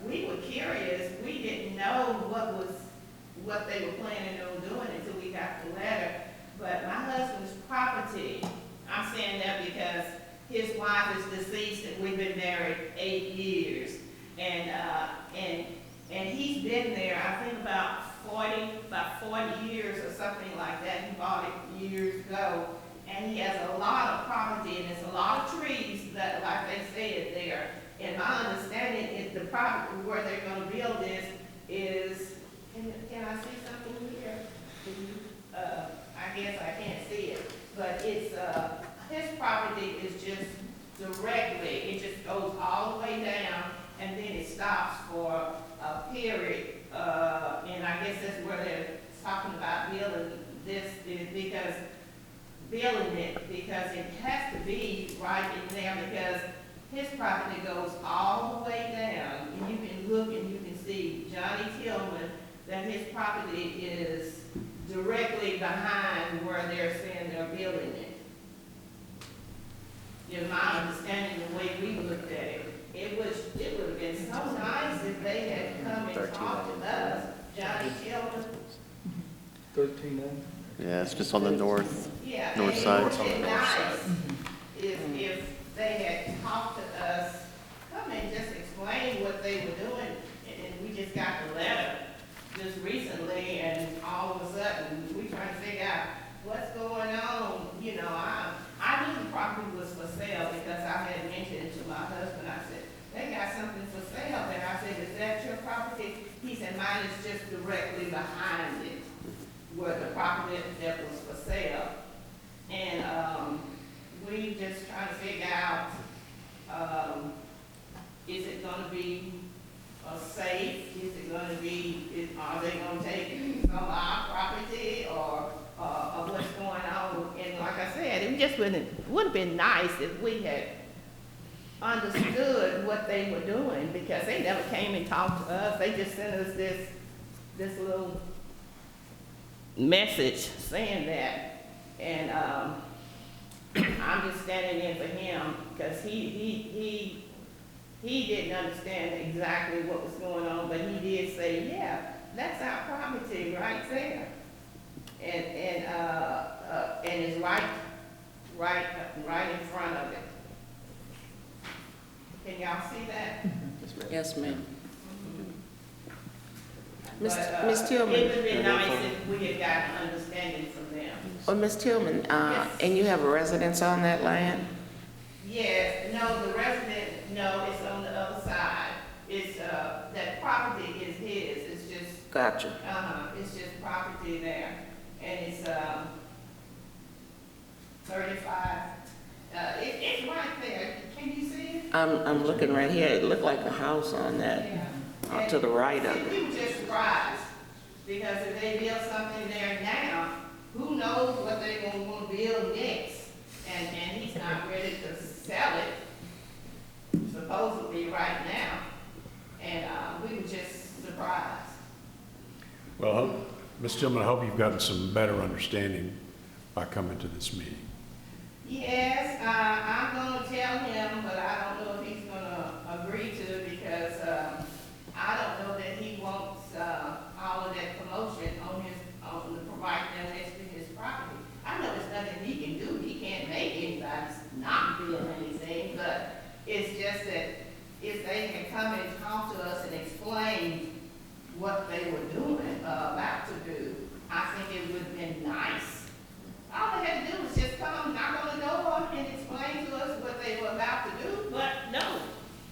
we were curious, we didn't know what they were planning on doing until we got the letter. But my husband's property, I'm saying that because his wife is deceased and we've been married 8 years. And he's been there, I think about 40 years or something like that. He bought it years ago. And he has a lot of property and there's a lot of trees that, like they said there. And my understanding is the property where they're gonna build this is, can I see something here? I guess I can't see it, but it's, his property is just directly, it just goes all the way down and then it stops for a period. And I guess that's where they're talking about building this is because it has to be right in there because his property goes all the way down. And you can look and you can see Johnny Tillman, that his property is directly behind where they're saying they're building it. In my understanding, the way we looked at it, it would have been so nice if they had come and talked to us, Johnny Tillman. 13A? Yeah, it's just on the north Yeah, side. it would have been nice if they had talked to us, come and just explain what they were doing, and we just got the letter just recently, and all of a sudden, we trying to figure out what's going on. You know, I knew the property was for sale because I had mentioned it to my husband. I said, they got something for sale there. I said, is that your property? He said, mine is just directly behind it, where the property that was for sale. And, we just trying to figure out, is it gonna be safe? Is it gonna be, are they gonna take some of our property or what's going on? And like I said, it just would have been nice if we had understood what they were doing because they never came and talked to us. They just sent us this little message saying that. And, I'm just standing in for him because he didn't understand exactly what was going on, but he did say, yeah, that's our property right there. And it's right in front of it. Can y'all see that? Yes, ma'am. But, Ms. Tillman. It would have been nice if we had gotten understanding from them. Well, Ms. Tillman, Yes. and you have a residence on that land? Yes, no, the resident, no, it's on the other side. It's, that property is his, it's just, Gotcha. it's just property there. And it's, 35, it's right there, can you see it? I'm looking right here. It looked like a house on that, Yeah. to the right of it. We were just surprised, because if they build something there now, who knows what they're gonna want to build next? And he's not ready to sell it, supposedly right now. And, we were just surprised. Well, Ms. Tillman, I hope you've gotten some better understanding by coming to this meeting. Yes, I'm gonna tell him, but I don't know if he's gonna agree to it because, I don't know that he wants, all of that promotion on the property next to his property. I know there's nothing he can do. He can't make anybody not build anything, but it's just that if they can come and talk to us and explain what they were doing, about to do, I think it would have been nice. All they had to do was just come, knock on the door and explain to us what they were about to do, but no,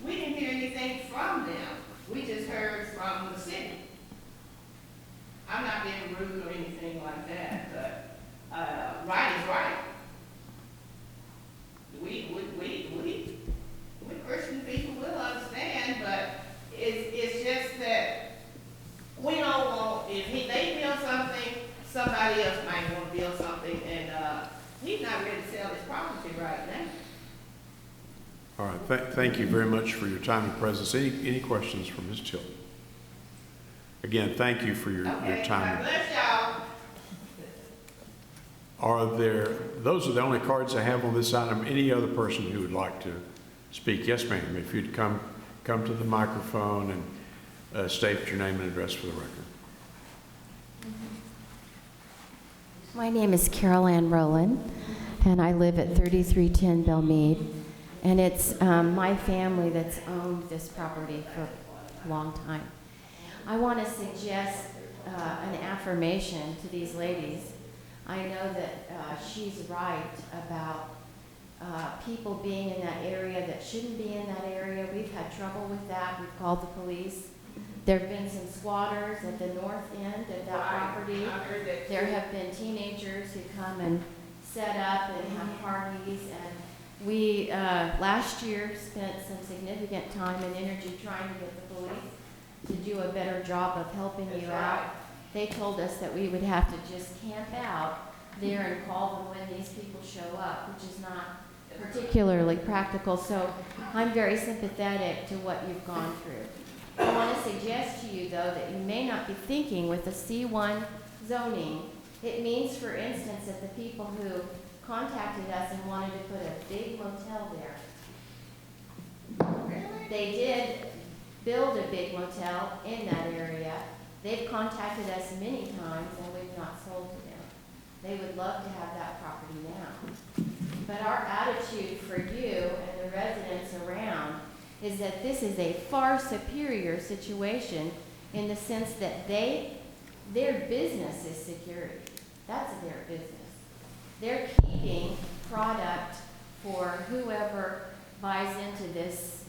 we didn't hear anything from them. We just heard from the city. I'm not being rude or anything like that, but, right is right. We Christian people will understand, but it's just that we don't want, if they build something, somebody build something, and, he's not ready to sell his property right now. All right, thank you very much for your time and presence. Any questions for Ms. Tilton? Again, thank you for your Okay, time. God bless y'all. Those are the only cards I have on this item. Any other person who would like to speak? Yes, ma'am. If you'd come to the microphone and state your name and address for the record. My name is Carol Ann Rowland, and I live at 3310 Belmead. And it's my family that's owned this property for a long time. I want to suggest an affirmation to these ladies. I know that she's right about people being in that area that shouldn't be in that area. We've had trouble with that. We've called the police. There have been some squatters at the north end of that property. There have been teenagers who come and set up and have parties. And we, last year, spent some significant time and energy trying to get the police to do a better job of helping you out. They told us that we would have to just camp out there and call them when these people show up, which is not particularly practical. So I'm very sympathetic to what you've gone through. I want to suggest to you, though, that you may not be thinking with the C1 zoning. It means, for instance, that the people who contacted us and wanted to put a big motel there, they did build a big motel in that area. They've contacted us many times and we've not sold to them. They would love to have that property now. But our attitude for you and the residents around is that this is a far superior situation in the sense that their business is security. That's their business. They're keeping product for whoever buys into this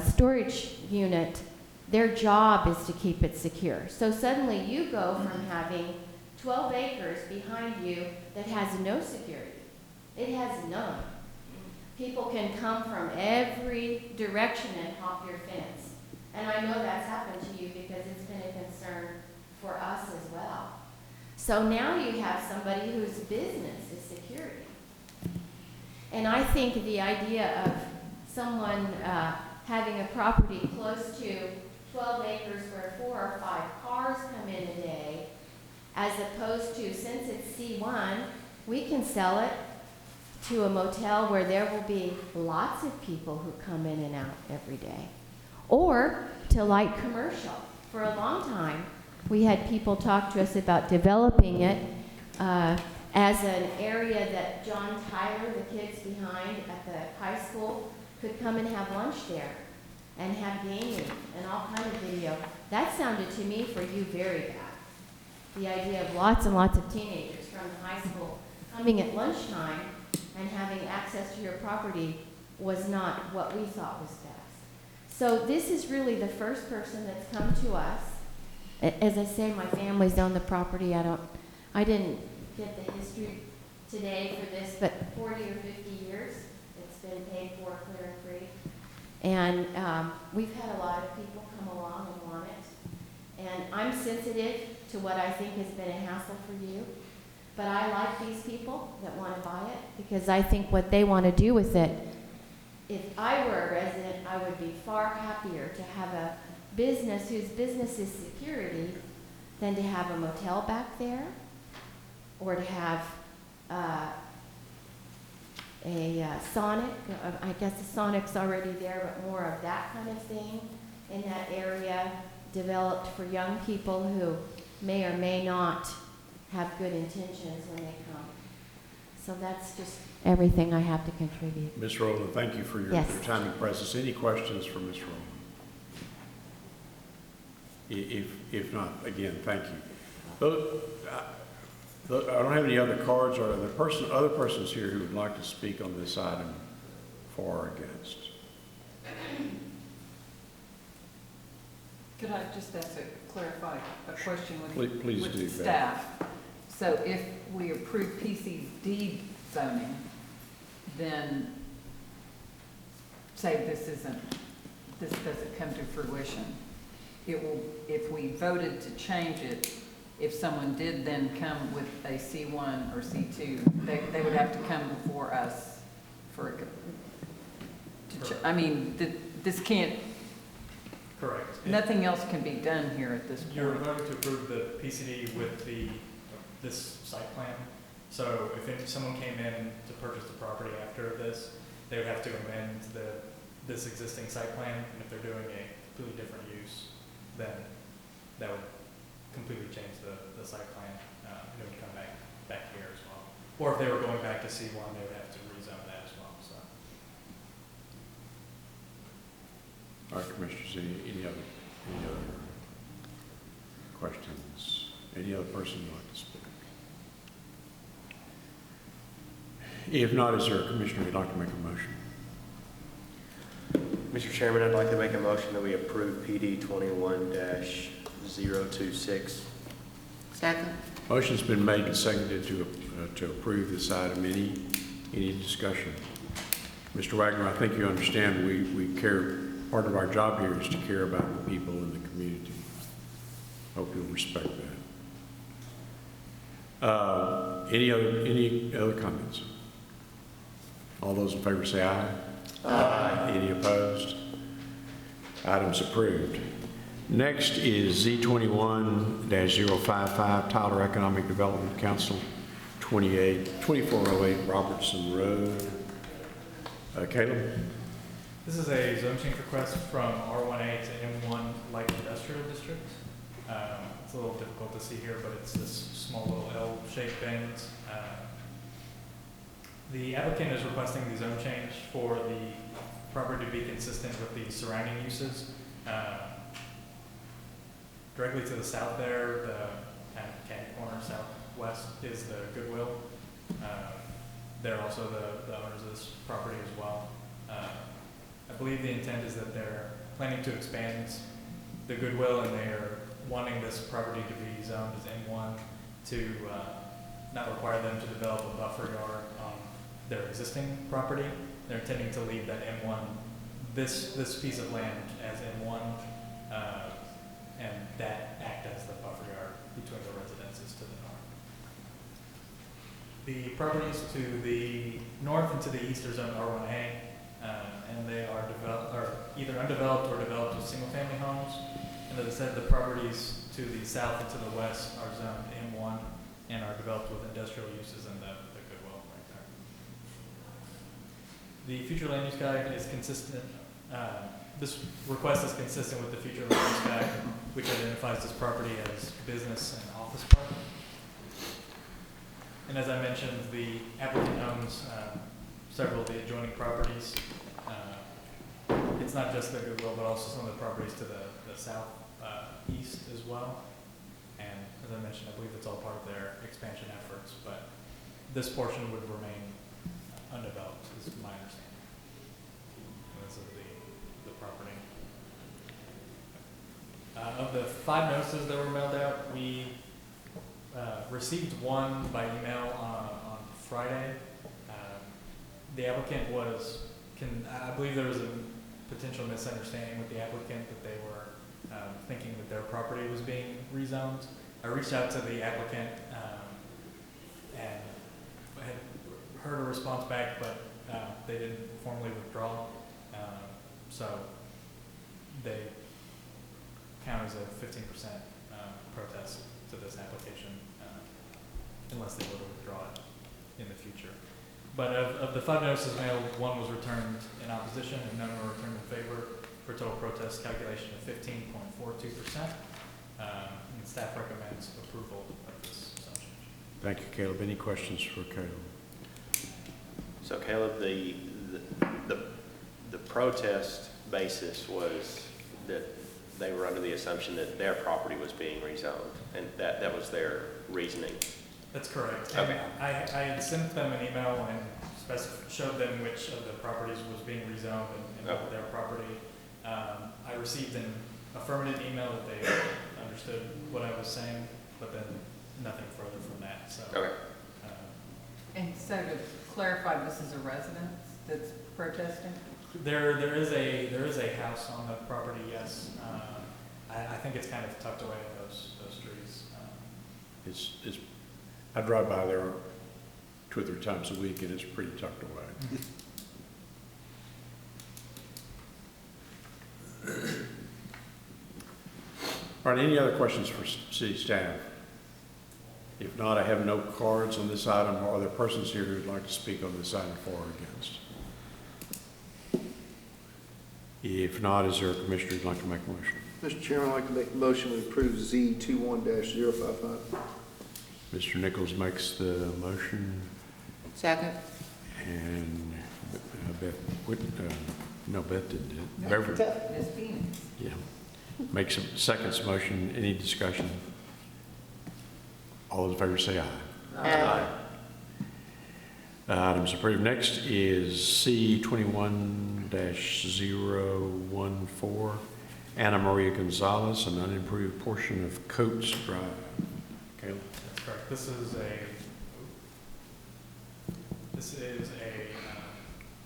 storage unit. Their job is to keep it secure. So suddenly you go from having 12 acres behind you that has no security. It has none. People can come from every direction and hop your fence. And I know that's happened to you because it's been a concern for us as well. So now you have somebody whose business is security. And I think the idea of someone having a property close to 12 acres where 4 or 5 cars come in a day, as opposed to, since it's C1, we can sell it to a motel where there will be lots of people who come in and out every day. Or to light commercial. For a long time, we had people talk to us about developing it as an area that John Tyler, the kids behind at the high school, could come and have lunch there and have gaming and all kind of video. That sounded to me for you very bad. The idea of lots and lots of teenagers from the high school coming at lunchtime and having access to your property was not what we thought was best. So this is really the first person that's come to us. As I say, my family's owned the property. I didn't get the history today for this, but 40 or 50 years it's been paid for clear and free. And we've had a lot of people come along and want it. And I'm sensitive to what I think has been a hassle for you. But I like these people that want to buy it because I think what they want to do with it, if I were a resident, I would be far happier to have a business whose business is security than to have a motel back there or to have a Sonic. I guess the Sonic's already there, but more of that kind of thing in that area developed for young people who may or may not have good intentions when they come. So that's just everything I have to contribute. Ms. Rowland, thank you for your time and presence. Any questions for Ms. Rowland? If not, again, thank you. I don't have any other cards. Are there other persons here who would like to speak on this item for or against? Could I just clarify a question Please do, staff? So if we approve PCD zoning, then say this doesn't come to fruition, it will, if we voted to change it if someone did then come with a C1 or C2, they would have to come before us for, I mean, this can't, Correct. nothing else can be done here at this You're point. voting to approve the PCD with this site plan. So if someone came in to purchase the property after this, they would have to amend this existing site plan, and if they're doing a completely different use, then that would completely change the site plan, and it would come back here as well. Or if they were going back to C1, they would have to rezone that as well, so. All right, Commissioners, any other questions? Any other person who'd like to speak? If not, is there a commissioner who'd like to make a motion? Mr. Chairman, I'd like to make a motion that we approve PD 21-026. Second. Motion's been made and seconded to approve this item. Any discussion? Mr. Wagner, I think you understand we care, part of our job here is to care about the people in the community. Hope you'll respect that. Any other comments? All those in favor say aye. Aye. Any opposed? Item's approved. Next is Z21-055, Tyler Economic Development Council, 2408 Robertson Road. Caleb? This is a zone change request from R1A to M1 Light Industrial District. It's a little difficult to see here, but it's this small little L-shaped bend. The applicant is requesting the zone change for the property to be consistent with the surrounding uses. Directly to the south there, the kind of candy corner southwest is the Goodwill. They're also the owners of this property as well. I believe the intent is that they're planning to expand the Goodwill, and they're wanting this property to be zoned as M1 to not require them to develop a buffer yard on their existing property. They're intending to leave that M1, this piece of land as M1, and that act as the buffer yard between the residences to the north. The properties to the north and to the east are zoned R1A, and they are either undeveloped or developed with single-family homes. And as I said, the properties to the south and to the west are zoned M1 and are developed with industrial uses in the Goodwill right there. The future land use guide is consistent. This request is consistent with the future land use guide, which identifies this property as business and office park. And as I mentioned, the applicant owns several of the adjoining properties. It's not just the Goodwill, but also some of the properties to the south east as well. And as I mentioned, I believe it's all part of their expansion efforts, but this portion would remain undeveloped, is my understanding. And this is the property. Of the 5 notices that were mailed out, we received one by email on Friday. The applicant I believe there was a potential misunderstanding with the applicant that they were thinking that their property was being rezoned. I reached out to the applicant and had heard a response back, but they didn't formally withdraw. So they count as a 15% protest to this application unless they were to withdraw it in the future. But of the 5 notices mailed, 1 was returned in opposition and none were returned in favor, for a total protest calculation of 15.42%. And staff recommends approval of this zone change. Thank you, Caleb. Any questions for Caleb? So Caleb, the protest basis was that they were under the assumption that their property was being rezoned, and that was their reasoning. That's correct. Okay. And I had sent them an email and showed them which of the properties was being rezoned and Okay. their property. I received an affirmative email that they understood what I was saying, but then nothing further from that. So. Okay. And so to clarify, this is a residence that's protesting? There is a house on the property. Yes, I think it's kind of tucked away in those trees. I drive by there 2 or 3 times a week, and it's pretty tucked away. All right, any other questions for city staff? If not, I have no cards on this item. Are there persons here who would like to speak on this item for or against? If not, is there a commissioner who'd like to make a motion? Mr. Chairman, I'd like to make a motion to approve Z21-055. Mr. Nichols makes the motion, Second. and Beth didn't do it. Beverly, Ms. Phoenix. yeah. Makes a seconds motion. Any discussion? All those in favor say aye. Aye. Items approved. Next is C21-014, Anna Maria Gonzalez, an unimproved portion of Coates Drive. Caleb? That's correct. This is a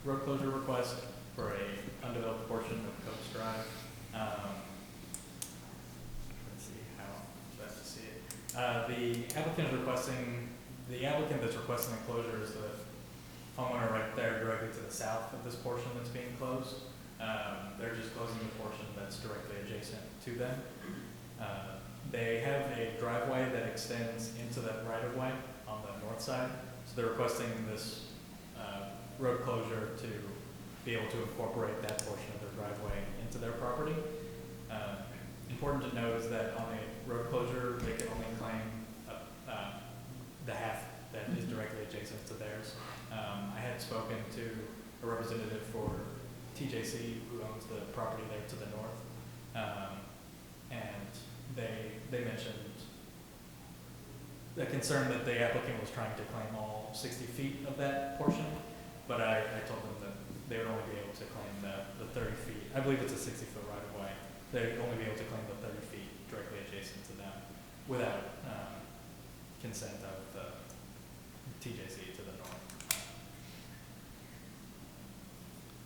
road closure request for a undeveloped portion of Coates Drive. Let's see how best to see it. The applicant that's requesting the closure is the homeowner right there directly to the south of this portion that's being closed. They're just closing the portion that's directly adjacent to them. They have a driveway that extends into that right-of-way on the north side, so they're requesting this road closure to be able to incorporate that portion of their driveway into their property. Important to note is that on a road closure, they can only claim the half that is directly adjacent to theirs. I had spoken to a representative for TJC, who owns the property there to the north, and they mentioned the concern that the applicant was trying to claim all 60 feet of that portion, but I told them that they would only be able to claim the 30 feet. I believe it's a 60-foot right-of-way. They'd only be able to claim the 30 feet directly adjacent to them without consent of the TJC to the north.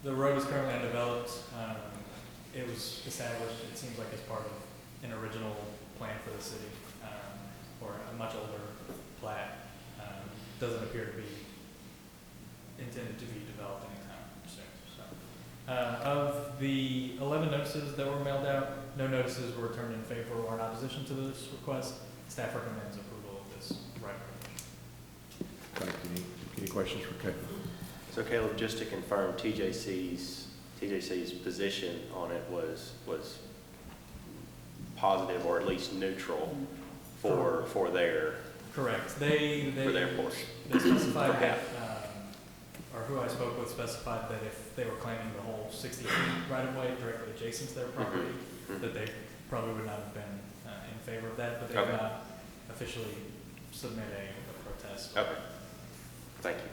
The road is currently undeveloped. It was established, it seems like, as part of an original plan for the city, or a much older plat. Doesn't appear to be intended to be developed anytime soon. So, of the 11 notices that were mailed out, no notices were returned in favor or in opposition to this request. Staff recommends approval of this right. Thank you. Any questions for Caleb? So Caleb, just to confirm, TJC's position on it was positive or at least neutral for their correct. They for their portion. They specified that, or who I spoke with specified that if they were claiming the whole 60 feet right of way directly adjacent to their property, that they probably would not have been in favor of that, but they did not officially submit a protest. Okay. Thank you.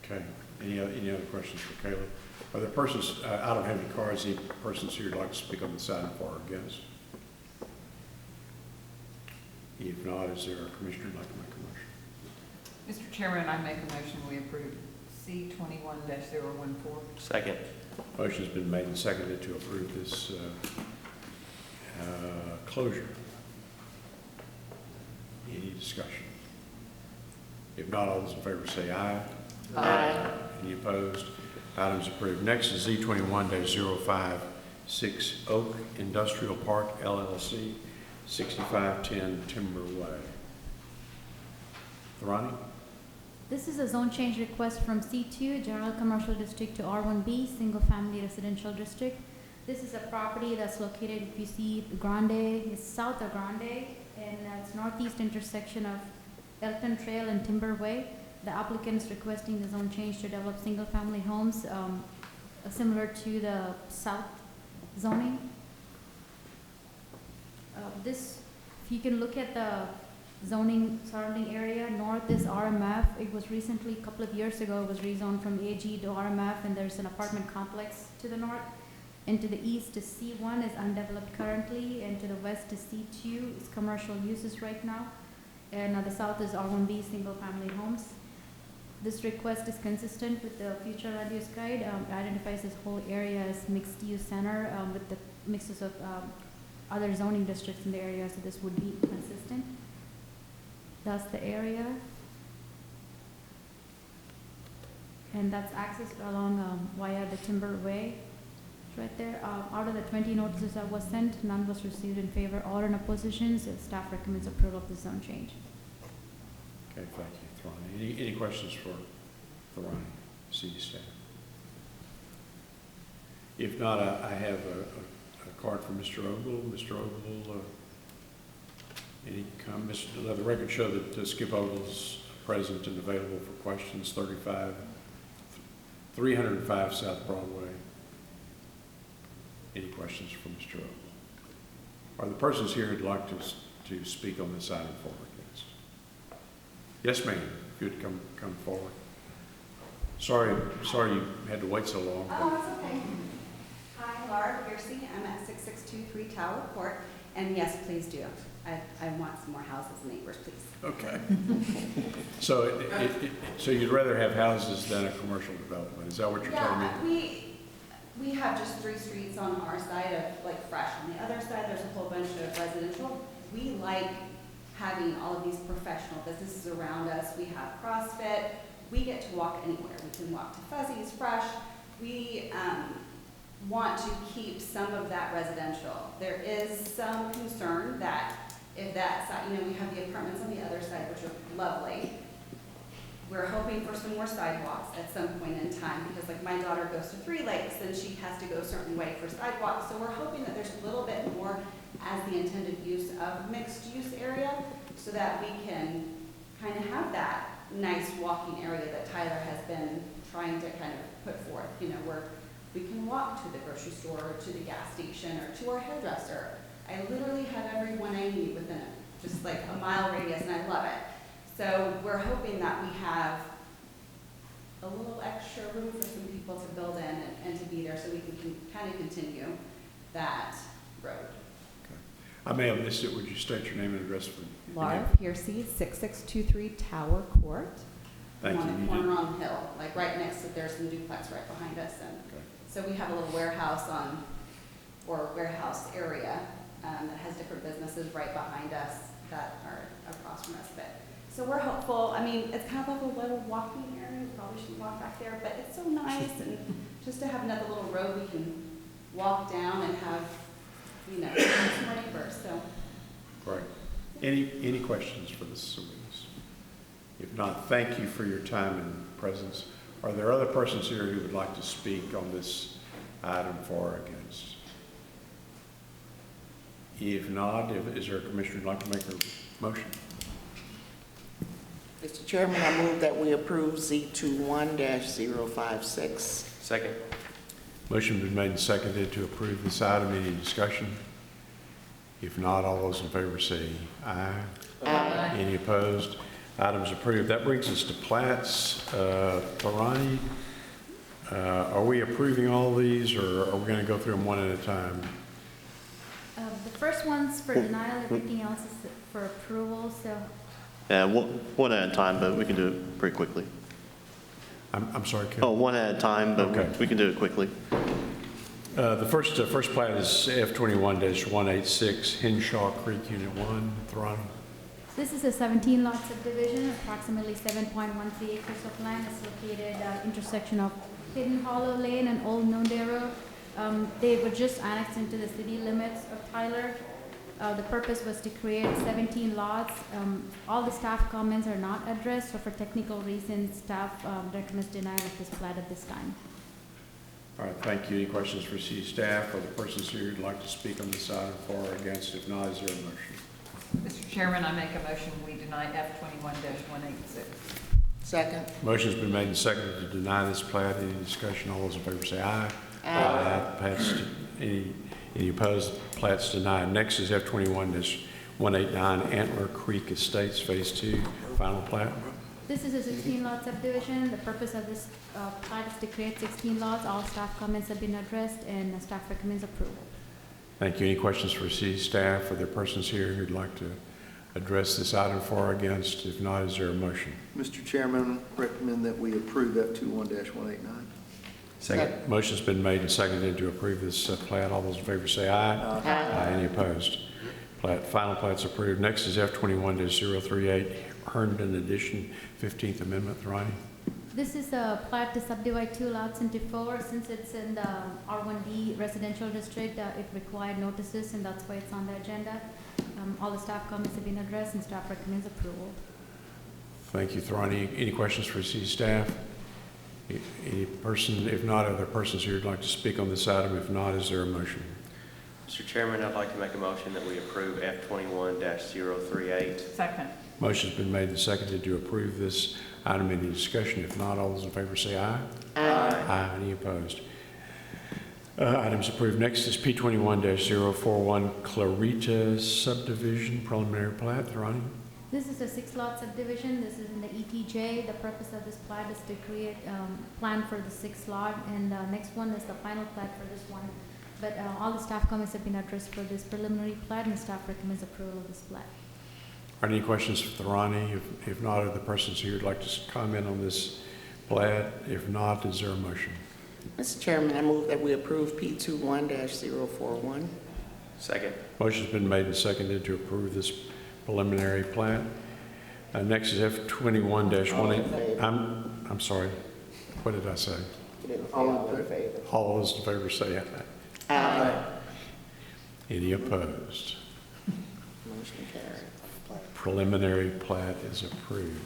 Okay. Any other questions for Caleb? Are there persons, I don't have any cards, any persons here who'd like to speak on the side for or against? If not, is there a commissioner who'd like to make a motion? Mr. Chairman, I make a motion we approve C21-014. Second. Motion's been made and seconded to approve this closure. Any discussion? If not, all those in favor say aye. Aye. Any opposed? Items approved. Next is Z21-056 Oak Industrial Park LLC, 6510 Timber Way. Ronnie? This is a zone change request from C2, General Commercial District, to R1B, Single Family Residential District. This is a property that's located, if you see Grande, it's south of Grande, and it's northeast intersection of Elton Trail and Timber Way. The applicant is requesting the zone change to develop single-family homes similar to the south zoning. If you can look at the zoning surrounding area, north is RMF. It was recently, a couple of years ago, it was rezoned from AG to RMF, and there's an apartment complex to the north. And to the east is C1 is undeveloped currently, and to the west is C2 is commercial uses right now. And the south is R1B, single-family homes. This request is consistent with the future land use guide. It identifies this whole area as mixed-use center with the mixes of other zoning districts in the area, so this would be consistent. That's the area. And that's accessed along via the Timber Way. It's right there. Out of the 20 notices that was sent, none was received in favor or in opposition, so staff recommends approval of the zone change. Okay, thank you, Thorani. Any questions for Thorani, city staff? If not, I have a card for Mr. Ogle. Mr. Ogle, any comments? Let the record show that Skip Ogle's present and available for questions. 305 South Broadway. Any questions for Mr. Ogle? Are the persons here who'd like to speak on this item for or against? Yes, ma'am. If you'd come forward. Sorry you had to wait so long. Oh, it's okay. Hi, Laura Piercy. I'm at 6623 Tower Court, and yes, please do. I want some more houses and neighbors, please. Okay. So so you'd rather have houses than a commercial development? Is that what you're telling me? Yeah, we have just 3 streets on our side of like Fresh. On the other side, there's a whole bunch of residential. We like having all of these professional businesses around us. We have CrossFit. We get to walk anywhere. We can walk to Fuzzy's, Fresh. We want to keep some of that residential. There is some concern that if that side, we have the apartments on the other side, which are lovely. We're hoping for some more sidewalks at some point in time because like my daughter goes to 3 Lakes and she has to go a certain way for sidewalks. So we're hoping that there's a little bit more as the intended use of mixed use area so that we can kind of have that nice walking area that Tyler has been trying to kind of put forth, where we can walk to the grocery store or to the gas station or to our hairdresser. I literally have everyone I need within just like a mile radius and I love it. So we're hoping that we have a little extra room for some people to build in and to be there so we can kind of continue that road. Okay. I may have missed it. Would you state your name and address for me? Laura Piercy, 6623 Tower Court. Thank you. On the corner on the hill, like right next to, there's some duplex right behind us. And so we have a little warehouse warehouse area that has different businesses right behind us that are across from us. So we're hopeful. I mean, it's kind of like a little walking area. We probably shouldn't walk back there, but it's so nice. And just to have another little road we can walk down and have, some more neighbors. So. Great. Any questions for the witness? If not, thank you for your time and presence. Are there other persons here who would like to speak on this item for or against? If not, is there a commissioner who'd like to make a motion? Mr. Chairman, I move that we approve Z21-056. Second. Motion been made and seconded to approve this item. Any discussion? If not, all those in favor say aye. Aye. Any opposed? Item's approved. That brings us to plats. Thorani, are we approving all these or are we going to go through them one at a time? The first one's for denial, everything else is for approval, so. Yeah, one at a time, but we can do it pretty quickly. I'm sorry, Ken? Oh, one at a time, but Okay. we can do it quickly. The first plat is F21-186, Henshaw Creek, Unit 1. Thorani? This is a 17-lot subdivision, approximately 7.13 acres of land. It's located at intersection of Hidden Hollow Lane and Old Nonde Road. They were just annexed into the city limits of Tyler. The purpose was to create 17 lots. All the staff comments are not addressed, so for technical reasons, staff recommends denial of this plat at this time. All right, thank you. Any questions for city staff or the persons here who'd like to speak on this item for or against? If not, is there a motion? Mr. Chairman, I make a motion, we deny F21-186. Second. Motion's been made and seconded to deny this plat. Any discussion? All those in favor say aye. Aye. Passed. Any opposed? Plat's denied. Next is F21-189, Antler Creek Estates, Phase 2, final plat. This is a 16-lot subdivision. The purpose of this plat is to create 16 lots. All staff comments have been addressed, and staff recommends approval. Thank you. Any questions for city staff or the persons here who'd like to address this item for or against? If not, is there a motion? Mr. Chairman, recommend that we approve F21-189. Second. Motion's been made and seconded to approve this plat. All those in favor say aye. Aye. Any opposed? Final plat's approved. Next is F21-038, Herndon Addition, 15th Amendment. Ronnie? This is a plat to subdivide 2 lots into 4. Since it's in the R1D residential district, it required notices, and that's why it's on the agenda. All the staff comments have been addressed, and staff recommends approval. Thank you, Ronnie. Any questions for city staff? Any person, if not, are there persons here who'd like to speak on this item? If not, is there a motion? Mr. Chairman, I'd like to make a motion that we approve F21-038. Second. Motion's been made and seconded to approve this item. Any discussion? If not, all those in favor say aye. Aye. Any opposed? Items approved. Next is P21-041, Clarita Subdivision, preliminary plat. Ronnie? This is a 6-lot subdivision. This is in the ETJ. The purpose of this plat is to create plan for the 6th lot, and next one is the final plat for this one. But all the staff comments have been addressed for this preliminary plat, and staff recommends approval of this plat. Are there any questions for Ronnie? If not, are the persons here who'd like to comment on this plat? If not, is there a motion? Mr. Chairman, I move that we approve P21-041. Second. Motion's been made and seconded to approve this preliminary plat. Next is F21-18. I'm sorry. What did I say? All in favor. All those in favor say aye. Aye. Any opposed? Motion carried. Preliminary plat is approved.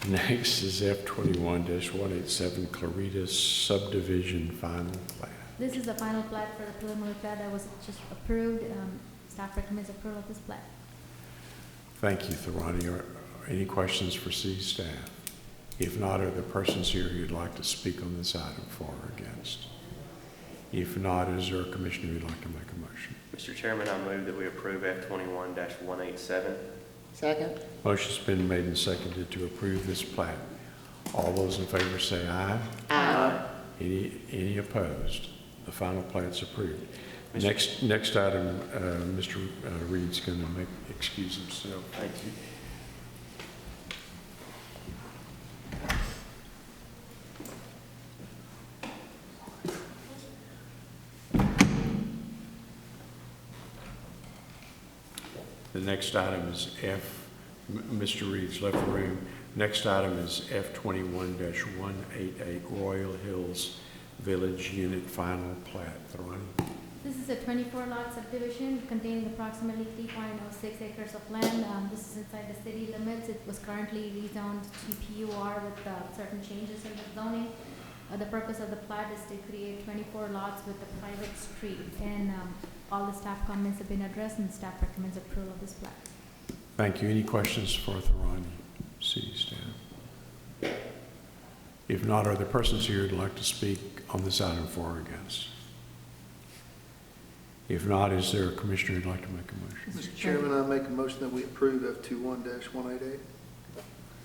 Next is F21-187, Clarita Subdivision, final plat. This is the final plat for the preliminary plat that was just approved. Staff recommends approval of this plat. Thank you, Ronnie. Are any questions for city staff? If not, are there persons here who'd like to speak on this item for or against? If not, is there a commissioner who'd like to make a motion? Mr. Chairman, I move that we approve F21-187. Second. Motion's been made and seconded to approve this plat. All those in favor say aye. Aye. Any opposed? The final plat's approved. Next item, Mr. Reed's going to excuse himself. Thank you. The next item is Mr. Reed's left the room. Next item is F21-188, Royal Hills Village Unit Final Plat. Ronnie? This is a 24-lot subdivision containing approximately 3.06 acres of land. This is inside the city limits. It was currently rezoned to PUR with certain changes in the zoning. The purpose of the plat is to create 24 lots with a private street, and all the staff comments have been addressed, and staff recommends approval of this plat. Thank you. Any questions for Ronnie, city staff? If not, are there persons here who'd like to speak on this item for or against? If not, is there a commissioner who'd like to make a motion? Mr. Chairman, I make a motion that we approve F21-188.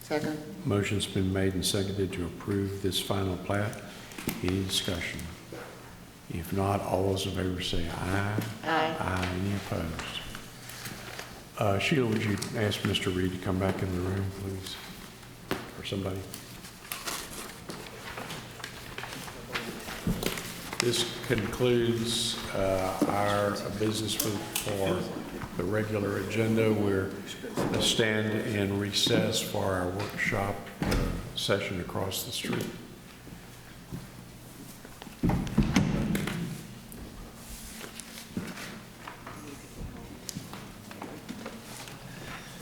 Second. Motion's been made and seconded to approve this final plat. Any discussion? If not, all those in favor say aye. Aye. Aye. Any opposed? Sheila, would you ask Mr. Reed to come back in the room, please? Or somebody? This concludes our business for the regular agenda. We're going to stand in recess for our workshop session across the street.